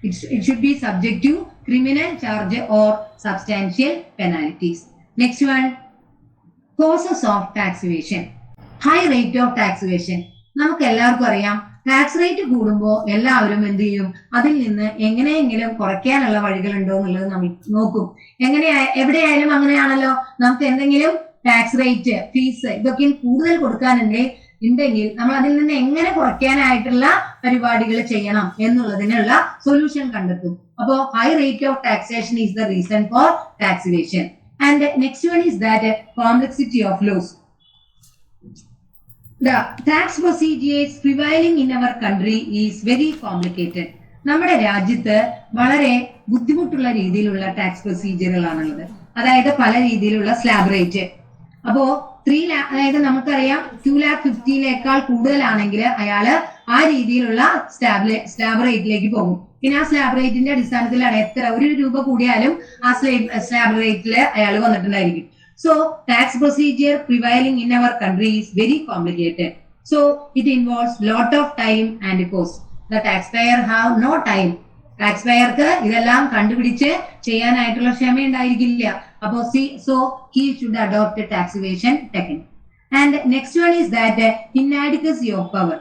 it should be subject to criminal charge or substantial penalties. Next one, causes of tax evasion. High rate of tax evasion. നമുക്ക് എല്ലാവർക്കും അറിയാം, tax rate കൂടുമ്പോൾ എല്ലാവരും എന്ത് ചെയ്യും? അതിൽ നിന്ന് എങ്ങനെയെങ്കിലും കുറയ്ക്കാനുള്ള വഴികളുണ്ടോ എന്നുള്ളത് നമ്മൾ നോക്കും. എവിടെയായാലും അങ്ങനെയാണല്ലോ. നമുക്ക് എന്തെങ്കിലും ടാക്സ് റേറ്റ്, ഫീസ് ഇതൊക്കെ കൂടുതൽ കൊടുക്കാനുണ്ടെങ്കിൽ നമ്മൾ അതിൽ നിന്ന് എങ്ങനെ കുറയ്ക്കാനായിട്ടുള്ള പരിപാടികൾ ചെയ്യണം എന്നുള്ളതിനുള്ള സൊല്യൂഷൻ കണ്ടെത്തും. അപ്പോ high rate of taxation is the reason for tax evasion. And next one is that complexity of laws. The tax procedures prevailing in our country is very complicated. നമ്മുടെ രാജ്യത്ത് വളരെ ബുദ്ധിമുട്ടുള്ള രീതിയിലുള്ള ടാക്സ് പ്രൊസീജിയറുകളാണുള്ളത്. അതായത് പല രീതിയിലുള്ള സ്ലാബ് റേറ്റ്. അപ്പോ 3 lakh, അതായത് നമുക്കറിയാം 2,50,000 കൂടുതലാണെങ്കിൽ അയാള് ആ രീതിയിലുള്ള സ്ലാബ് റേറ്റിലേക്ക് പോകും. പിന്നെ ആ സ്ലാബ് റേറ്റിന്റെ അടിസ്ഥാനത്തിലാണ് എത്ര 1 രൂപ കൂടിയാലും ആ സ്ലാബ് റേറ്റില് അയാൾ വന്നിട്ടുണ്ടായിരിക്കും. So tax procedure prevailing in our country is very complicated. So it involves lot of time and cost. The taxpayer have no time. Taxpayerക്ക് ഇതെല്ലാം കണ്ടുപിടിച്ച് ചെയ്യാനായിട്ടുള്ള ക്ഷമ ഉണ്ടായിരിക്കില്ല. അപ്പോ so he should adopt a tax evasion technique. And next one is that inadequacy of power.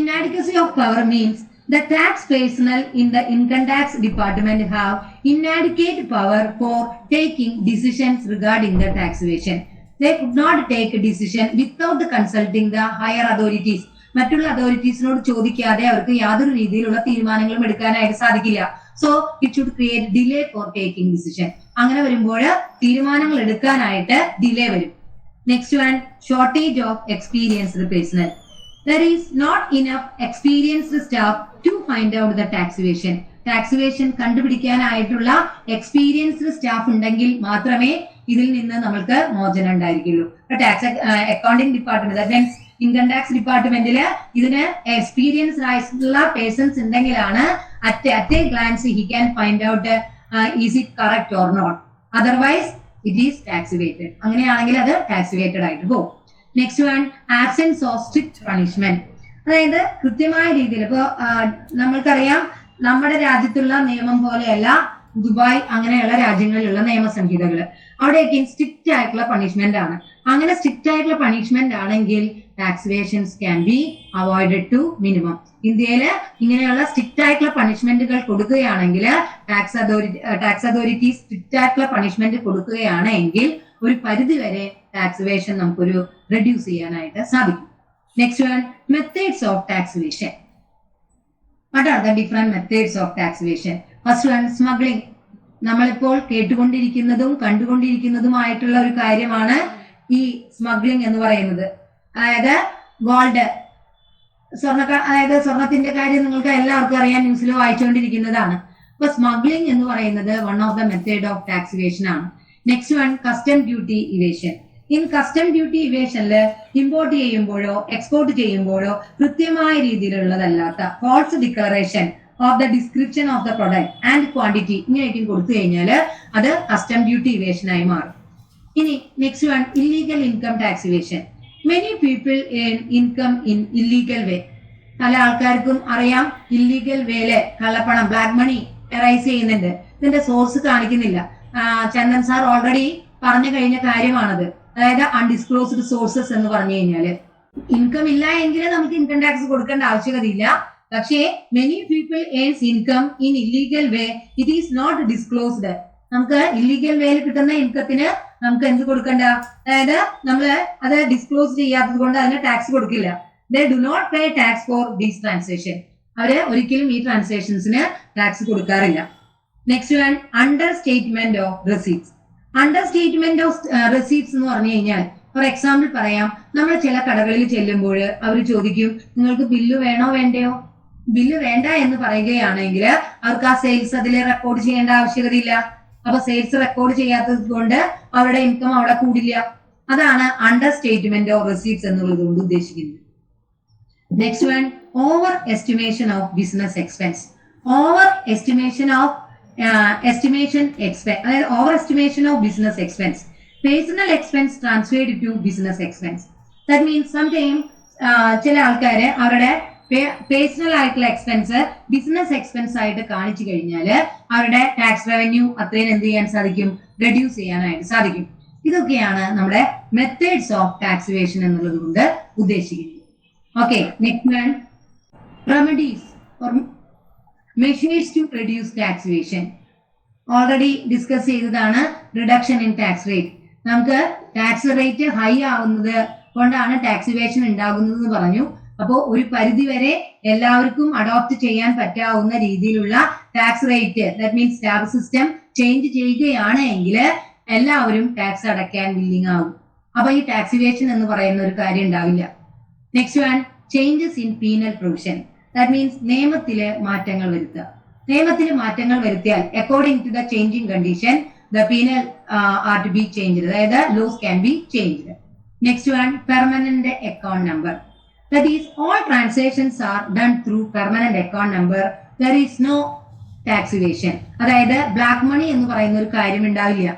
Inadequacy of power means the tax personnel in the income tax department have inadequate power for taking decisions regarding the tax evasion. They could not take a decision without consulting the higher authorities. മറ്റുള്ള അതോറിറ്റീസിനോട് ചോദിക്കാതെ അവർക്ക് യാതൊരു രീതിയിലുള്ള തീരുമാനങ്ങളും എടുക്കാനായിട്ട് സാധിക്കില്ല. So it should create delay four taking decision. അങ്ങനെ വരുമ്പോൾ തീരുമാനങ്ങൾ എടുക്കാനായിട്ട് ഡിലേ വരും. Next one, shortage of experienced personal. There is not enough experienced staff to find out the tax evasion. Tax evasion കണ്ടുപിടിക്കാനായിട്ടുള്ള എക്സ്പീരിയൻസ്ഡ് സ്റ്റാഫ് ഉണ്ടെങ്കിൽ മാത്രമേ ഇതിൽ നിന്ന് നമ്മൾക്ക് മോചനം ഉണ്ടായിരിക്കുള്ളൂ. Tax accounting department, that means income tax ഡിപ്പാർട്ട്മെന്റില് ഇതിന് എക്സ്പീരിയൻസ്ഡ് ആയിട്ടുള്ള പേഴ്സൺസ് ഉണ്ടെങ്കിലാണ് at a glance he can find out is it correct or not. Otherwise it is tax evaded. അങ്ങനെയാണെങ്കിൽ അത് ടാക്സ് ഇവേറ്റഡ് ആയിട്ട് പോകും. Next one, absence of strict punishment. അതായത് കൃത്യമായ രീതിയിൽ ഇപ്പോ നമ്മൾക്കറിയാം നമ്മുടെ രാജ്യത്തുള്ള നിയമം പോലെയല്ല ദുബായ് അങ്ങനെയുള്ള രാജ്യങ്ങളിലുള്ള നിയമസംഹിതകൾ. അവിടെയൊക്കെ സ്ട്രിക്റ്റ് ആയിട്ടുള്ള പണിഷ്മെന്റ് ആണ്. അങ്ങനെ സ്ട്രിക്റ്റ് ആയിട്ടുള്ള പണിഷ്മെന്റ് ആണെങ്കിൽ tax evasions can be avoided to minimum. ഇന്ത്യയിൽ ഇങ്ങനെയുള്ള സ്ട്രിക്റ്റ് ആയിട്ടുള്ള പണിഷ്മെന്റുകൾ കൊടുക്കുകയാണെങ്കിൽ ടാക്സ് അതോറിറ്റി സ്ട്രിക്റ്റ് ആയിട്ടുള്ള പണിഷ്മെന്റ് കൊടുക്കുകയാണെങ്കിൽ ഒരു പരിധി വരെ ടാക്സ് ഇവേഷൻ നമുക്കൊരു റെഡ്യൂസ് ചെയ്യാനായിട്ട് സാധിക്കും. Next one, methods of tax evasion. What are the different methods of tax evasion? First one, smuggling. നമ്മളിപ്പോൾ കേട്ടുകൊണ്ടിരിക്കുന്നതും കണ്ടുകൊണ്ടിരിക്കുന്നതുമായിട്ടുള്ള ഒരു കാര്യമാണ് ഈ സ്മഗ്ലിംഗ് എന്ന് പറയുന്നത്. അതായത് ഗോൾഡ് അതായത് സ്വർണത്തിന്റെ കാര്യം നിങ്ങൾക്ക് എല്ലാവർക്കും അറിയാൻ ന്യൂസിൽ വായിച്ചുകൊണ്ടിരിക്കുന്നതാണ്. അപ്പൊ സ്മഗ്ലിംഗ് എന്ന് പറയുന്നത് one of the method of tax evasion ആണ്. Next one custom duty evasion. In custom duty ഇവേഷനിൽ ഇമ്പോർട്ട് ചെയ്യുമ്പോഴോ എക്സ്പോർട്ട് ചെയ്യുമ്പോഴോ കൃത്യമായ രീതിയിലുള്ളതല്ലാത്ത false declaration of the description of the product and quantity ഇങ്ങനെയൊക്കെ കൊടുത്തു കഴിഞ്ഞാൽ അത് കസ്റ്റം ഡ്യൂട്ടി ഇവേഷൻ ആയി മാറും. ഇനി next one illegal income tax evasion. Many people earn income in illegal way. പല ആൾക്കാർക്കും അറിയാം ഇല്ലീഗൽ വേയില് കള്ളപ്പണം ബ്ലാക്ക് മണി റൈസ് ചെയ്യുന്നുണ്ട്. ഇതിന്റെ സോഴ്സ് കാണിക്കുന്നില്ല. ചന്ദൻ സാർ ഓൾറെഡി പറഞ്ഞു കഴിഞ്ഞ കാര്യമാണത്. അതായത് അൺഡിസ്ക്ലോസ്ഡ് സോഴ്സസ് എന്ന് പറഞ്ഞു കഴിഞ്ഞാല് ഇൻകം ഇല്ല എങ്കിൽ നമുക്ക് ഇൻകം ടാക്സ് കൊടുക്കേണ്ട ആവശ്യകതയില്ല. പക്ഷേ many people earns income in illegal way, it is not disclosed. നമുക്ക് ഇല്ലീഗൽ വേയിൽ കിട്ടുന്ന ഇൻകത്തിന് നമുക്ക് എന്ത് കൊടുക്കണ്ട, അതായത് നമ്മള് അത് ഡിസ്ക്ലോസ് ചെയ്യാത്തത് കൊണ്ട് അതിന് ടാക്സ് കൊടുക്കില്ല. They do not pay tax for these transaction. അവര് ഒരിക്കലും ഈ ട്രാൻസാക്ഷൻസിന് ടാക്സ് കൊടുക്കാറില്ല. Next one under statement of receipts. Under statement of receipts എന്ന് പറഞ്ഞു കഴിഞ്ഞാൽ ഫോർ എക്സാമ്പിൾ പറയാം, നമ്മൾ ചില കടകളിൽ ചെല്ലുമ്പോൾ അവർ ചോദിക്കും നിങ്ങൾക്ക് ബില്ല് വേണോ വേണ്ടയോ. ബില്ല് വേണ്ട എന്ന് പറയുകയാണെങ്കിൽ അവർക്ക് ആ സെയിൽസ് അതിൽ റെക്കോർഡ് ചെയ്യേണ്ട ആവശ്യകതയില്ല. അപ്പൊ സെയിൽസ് റെക്കോർഡ് ചെയ്യാത്തത് കൊണ്ട് അവരുടെ ഇൻകം അവിടെ കൂടില്ല. അതാണ് അണ്ടർ സ്റ്റേറ്റ്മെന്റ് ഓഫ് റെസീപ്റ്റ്സ് എന്നുള്ളത് കൊണ്ട് ഉദ്ദേശിക്കുന്നത്. Next one over estimation of business expense. Over estimation of അതായത് over estimation of business expense. Personal expense transferred to business expense. That means sometime ചില ആൾക്കാര് അവരുടെ പേഴ്സണൽ ആയിട്ടുള്ള എക്സ്പെൻസ് ബിസിനസ് എക്സ്പെൻസ് ആയിട്ട് കാണിച്ചു കഴിഞ്ഞാൽ അവരുടെ ടാക്സ് റവന്യൂ അത്രയും എന്ത് ചെയ്യാൻ സാധിക്കും, റെഡ്യൂസ് ചെയ്യാനായിട്ട് സാധിക്കും. ഇതൊക്കെയാണ് നമ്മുടെ മെത്തേഡ്സ് ഓഫ് ടാക്സ് ഇവേഷൻ എന്നുള്ളത് കൊണ്ട് ഉദ്ദേശിക്കുന്നത്. Okay, next one remedies or measures to reduce tax evasion. Already discuss ചെയ്തതാണ് റിഡക്ഷൻ ഇൻ ടാക്സ് റേറ്റ്. നമുക്ക് ടാക്സ് റേറ്റ് ഹൈ ആവുന്നത് കൊണ്ടാണ് ടാക്സ് ഇവേഷൻ ഉണ്ടാകുന്നത് എന്ന് പറഞ്ഞു. അപ്പോൾ ഒരു പരിധി വരെ എല്ലാവർക്കും അഡോപ്റ്റ് ചെയ്യാൻ പറ്റാവുന്ന രീതിയിലുള്ള tax rate, that means tax system change ചെയ്യുകയാണ് എങ്കിൽ എല്ലാവരും ടാക്സ് അടയ്ക്കാൻ വില്ലിങ് ആവും. അപ്പൊ ഈ ടാക്സ് ഇവേഷൻ എന്ന് പറയുന്ന ഒരു കാര്യം ഉണ്ടാവില്ല. Next one changes in penal provision. That means നിയമത്തില് മാറ്റങ്ങൾ വരുത്തുക. നിയമത്തിൽ മാറ്റങ്ങൾ വരുത്തിയാൽ according to the changing condition the penal are to be changed, അതായത് laws can be changed. Next one permanent account number. That is, all transactions are done through permanent account number. There is no tax evasion. അതായത് black money എന്ന് പറയുന്ന ഒരു കാര്യം ഉണ്ടാവില്ല.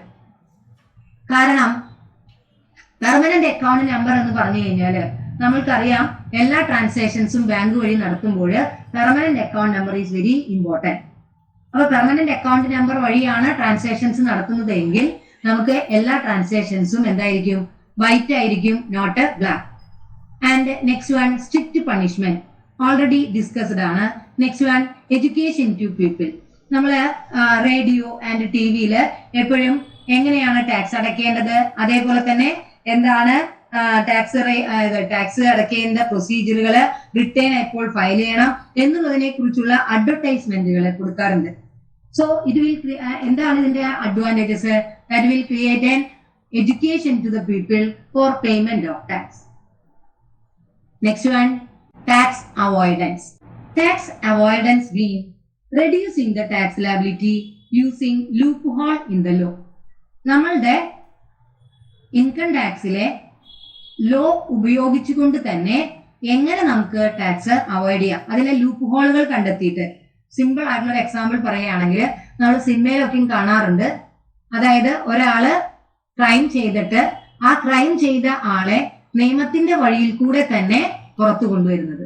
കാരണം permanent account number എന്ന് പറഞ്ഞു കഴിഞ്ഞാൽ നമ്മൾക്കറിയാം എല്ലാ ട്രാൻസാക്ഷൻസും ബാങ്ക് വഴി നടത്തുമ്പോൾ permanent account number is very important. അപ്പൊ പെർമനന്റ് അക്കൗണ്ട് നമ്പർ വഴിയാണ് ട്രാൻസാക്ഷൻസ് നടത്തുന്നത് എങ്കിൽ നമുക്ക് എല്ലാ ട്രാൻസാക്ഷൻസും എന്തായിരിക്കും, വൈറ്റ് ആയിരിക്കും, not black. And next one, strict punishment. Already discussed ആണ്. Next one, education to people. നമ്മൾ റേഡിയോ ആൻഡ് ടി വിയിൽ എപ്പോഴും എങ്ങനെയാണ് ടാക്സ് അടയ്ക്കേണ്ടത്, അതേപോലെ തന്നെ എന്താണ് ടാക്സ് അടയ്ക്കേണ്ട പ്രൊസീജിയറുകൾ, റിട്ടേൺ എപ്പോൾ ഫയൽ ചെയ്യണം എന്നുള്ളതിനെ കുറിച്ചുള്ള അഡ്വർടൈസ്മെന്റുകൾ കൊടുക്കാറുണ്ട്. സോ ഇത് വിൽ എന്താണ് ഇതിന്റെ advantages? That will create an education to the people for payment of tax. Next one, tax avoidance. Tax avoidance means reducing the tax liability using loophole in the law. നമ്മളുടെ income ടാക്സിലെ law ഉപയോഗിച്ചുകൊണ്ട് തന്നെ എങ്ങനെ നമുക്ക് tax avoid ചെയ്യാം, അതിലെ loop ഹോളുകൾ കണ്ടെത്തിയിട്ട്. Simple ആയിട്ടുള്ള example പറയുകയാണെങ്കിൽ നമ്മൾ സിനിമയിലൊക്കെയും കാണാറുണ്ട്. അതായത് ഒരാള് ക്രൈം ചെയ്തിട്ട് ആ ക്രൈം ചെയ്ത ആളെ നിയമത്തിന്റെ വഴിയിൽ കൂടെ തന്നെ പുറത്തു കൊണ്ടുവരുന്നത്,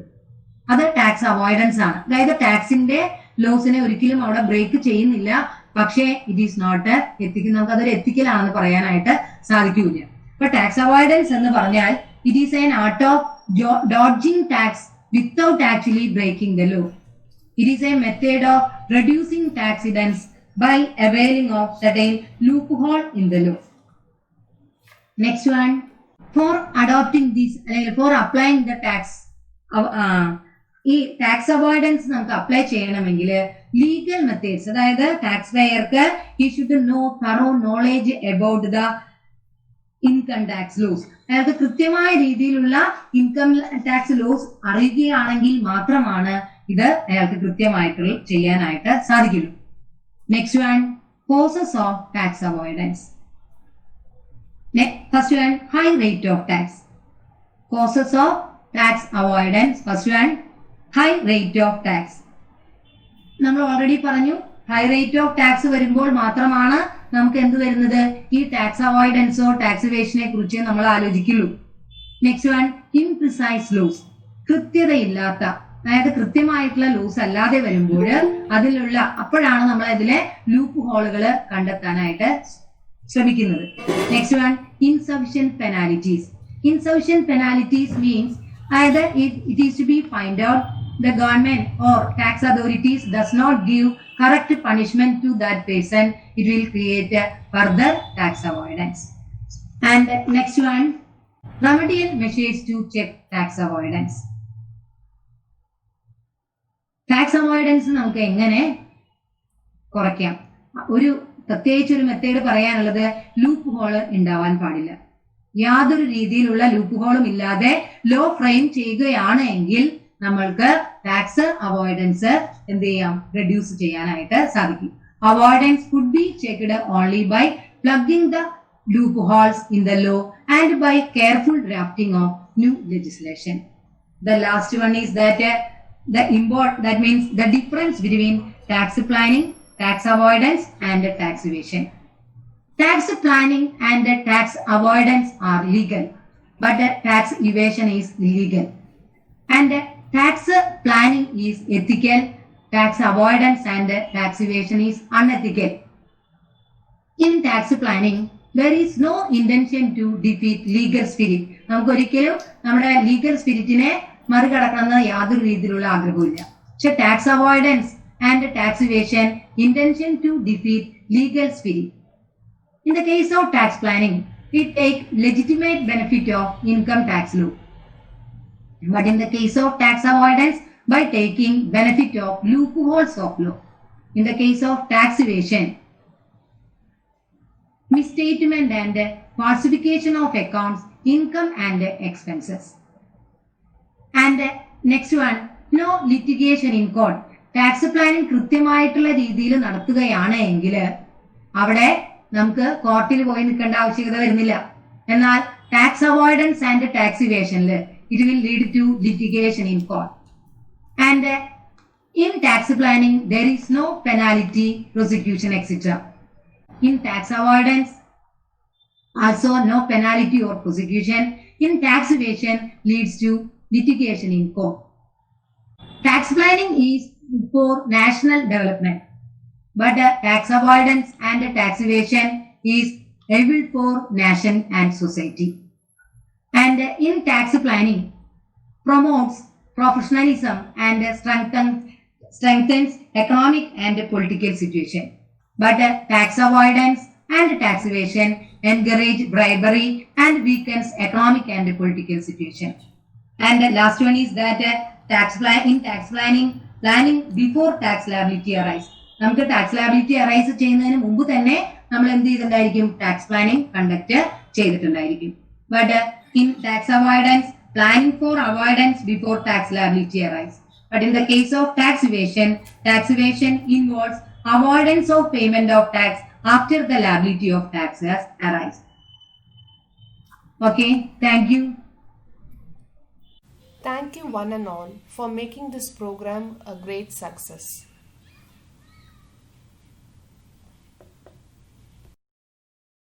അത് ടാക്സ് അവോയ്ഡൻസ് ആണ്. അതായത് ടാക്സിന്റെ ലോസിനെ ഒരിക്കലും അവിടെ ബ്രേക്ക് ചെയ്യുന്നില്ല, പക്ഷേ ഇറ്റ് ഈസ് നോട്ട് എത്തിക്കൽ. നമുക്ക് അതൊരു എത്തിക്കലാണെന്ന് പറയാനായിട്ട് സാധിക്കില്ല. ഇപ്പൊ ടാക്സ് അവോയ്ഡൻസ് എന്ന് പറഞ്ഞാൽ it is an art of dodging tax without actually breaking the law. It is a method of reducing tax incidence by availing of certain loophole in the law. Next one, for adopting this, for applying the tax, ഈ tax avoidance നമുക്ക് apply ചെയ്യണമെങ്കിൽ legal methods, അതായത് tax പേയർക്ക് he should know thorough knowledge about the income tax laws. അയാൾക്ക് കൃത്യമായ രീതിയിലുള്ള income tax loss അറിയുകയാണെങ്കിൽ മാത്രമാണ് ഇത് അയാൾക്ക് കൃത്യമായിട്ട് ചെയ്യാനായിട്ട് സാധിക്കുള്ളൂ. Next one, causes of tax avoidance. First one, high rate of tax. Causes of tax avoidance. First one, high rate of tax. നമ്മൾ ഓൾറെഡി പറഞ്ഞു, ഹൈ റേറ്റ് ഓഫ് ടാക്സ് വരുമ്പോൾ മാത്രമാണ് നമുക്ക് എന്ത് വരുന്നത്, ഈ ടാക്സ് അവോയ്ഡൻസോ ടാക്സ് ഇവേഷനെ കുറിച്ച് നമ്മൾ ആലോചിക്കുള്ളൂ. Next one, imprecise laws. കൃത്യതയില്ലാത്ത, അതായത് കൃത്യമായിട്ടുള്ള ലോസ് അല്ലാതെ വരുമ്പോൾ അപ്പോഴാണ് നമ്മൾ ഇതിലെ ലൂപ്പ് ഹോളുകൾ കണ്ടെത്താനായിട്ട് ശ്രമിക്കുന്നത്. Next one, insufficient penalties. Insufficient penalties means അതായത് it is to be find out the government or tax authorities does not give correct punishment to that person, it will create a further tax avoidance. And next one, remedial measures to check tax avoidance. Tax avoidance നമുക്ക് എങ്ങനെ കുറയ്ക്കാം? ഒരു പ്രത്യേകിച്ച് ഒരു method പറയാനുള്ളത്, loop hall ഉണ്ടാവാൻ പാടില്ല. യാതൊരു രീതിയിലുള്ള ലൂപ്പ് ഹോളും ഇല്ലാതെ ലോ ഫ്രെയിം ചെയ്യുകയാണ് എങ്കിൽ നമ്മൾക്ക് ടാക്സ് അവോയ്ഡൻസ് എന്ത് ചെയ്യാം, റെഡ്യൂസ് ചെയ്യാനായിട്ട് സാധിക്കും. Avoidance could be checked only by plugging the loopholes in the law and by careful drafting of new legislation. The last one is that that means the difference between tax planning, tax avoidance and tax evasion. Tax planning and tax avoidance are legal, but tax evasion is illegal. And tax planning is ethical, tax avoidance and tax evasion is unethical. In tax planning, there is no intention to defeat legal spirit. നമുക്ക് ഒരിക്കലും നമ്മുടെ legal സ്പിരിറ്റിനെ മറികടക്കണമെന്ന് യാതൊരു രീതിയിലുള്ള ആഗ്രഹമില്ല. പക്ഷെ tax avoidance and tax evasion, intention to defeat legal spirit. In the case of tax planning, it takes legitimate benefit of income tax law. But in the case of tax avoidance, by taking benefit of loopholes of law. In the case of tax evasion, misstatement and falsification of accounts, income and expenses. And next one, no litigation in court. Tax planning കൃത്യമായിട്ടുള്ള രീതിയിൽ നടത്തുകയാണ് എങ്കിൽ അവിടെ നമുക്ക് കോർട്ടിൽ പോയി നിൽക്കേണ്ട ആവശ്യകത വരുന്നില്ല. എന്നാൽ ടാക്സ് അവോയ്ഡൻസ് ആൻഡ് ടാക്സ് ഇവേഷനിൽ it will lead to litigation in court. And in tax planning, there is no penalty, prosecution, etc. In tax avoidance, also no penalty or prosecution. In tax evasion, leads to litigation in court. Tax planning is for national development, but tax avoidance and tax evasion is evil for nation and society. And in tax planning, promotes professionalism and strengthens economic and political situation. But tax avoidance and tax evasion encourage bribery and weakens economic and political situation. And the last one is that in tax planning before tax liability arise. നമുക്ക് tax liability arise ചെയ്യുന്നതിന് മുമ്പ് തന്നെ നമ്മൾ എന്ത് ചെയ്തിട്ടുണ്ടായിരിക്കും, tax planning conduct ചെയ്തിട്ടുണ്ടായിരിക്കും. But in tax avoidance, planning for avoidance before tax liability arise. But in the case of tax evasion involves avoidance of payment of tax after the liability of tax has arise. Okay, thank you. Thank you one and all for making this program a great success.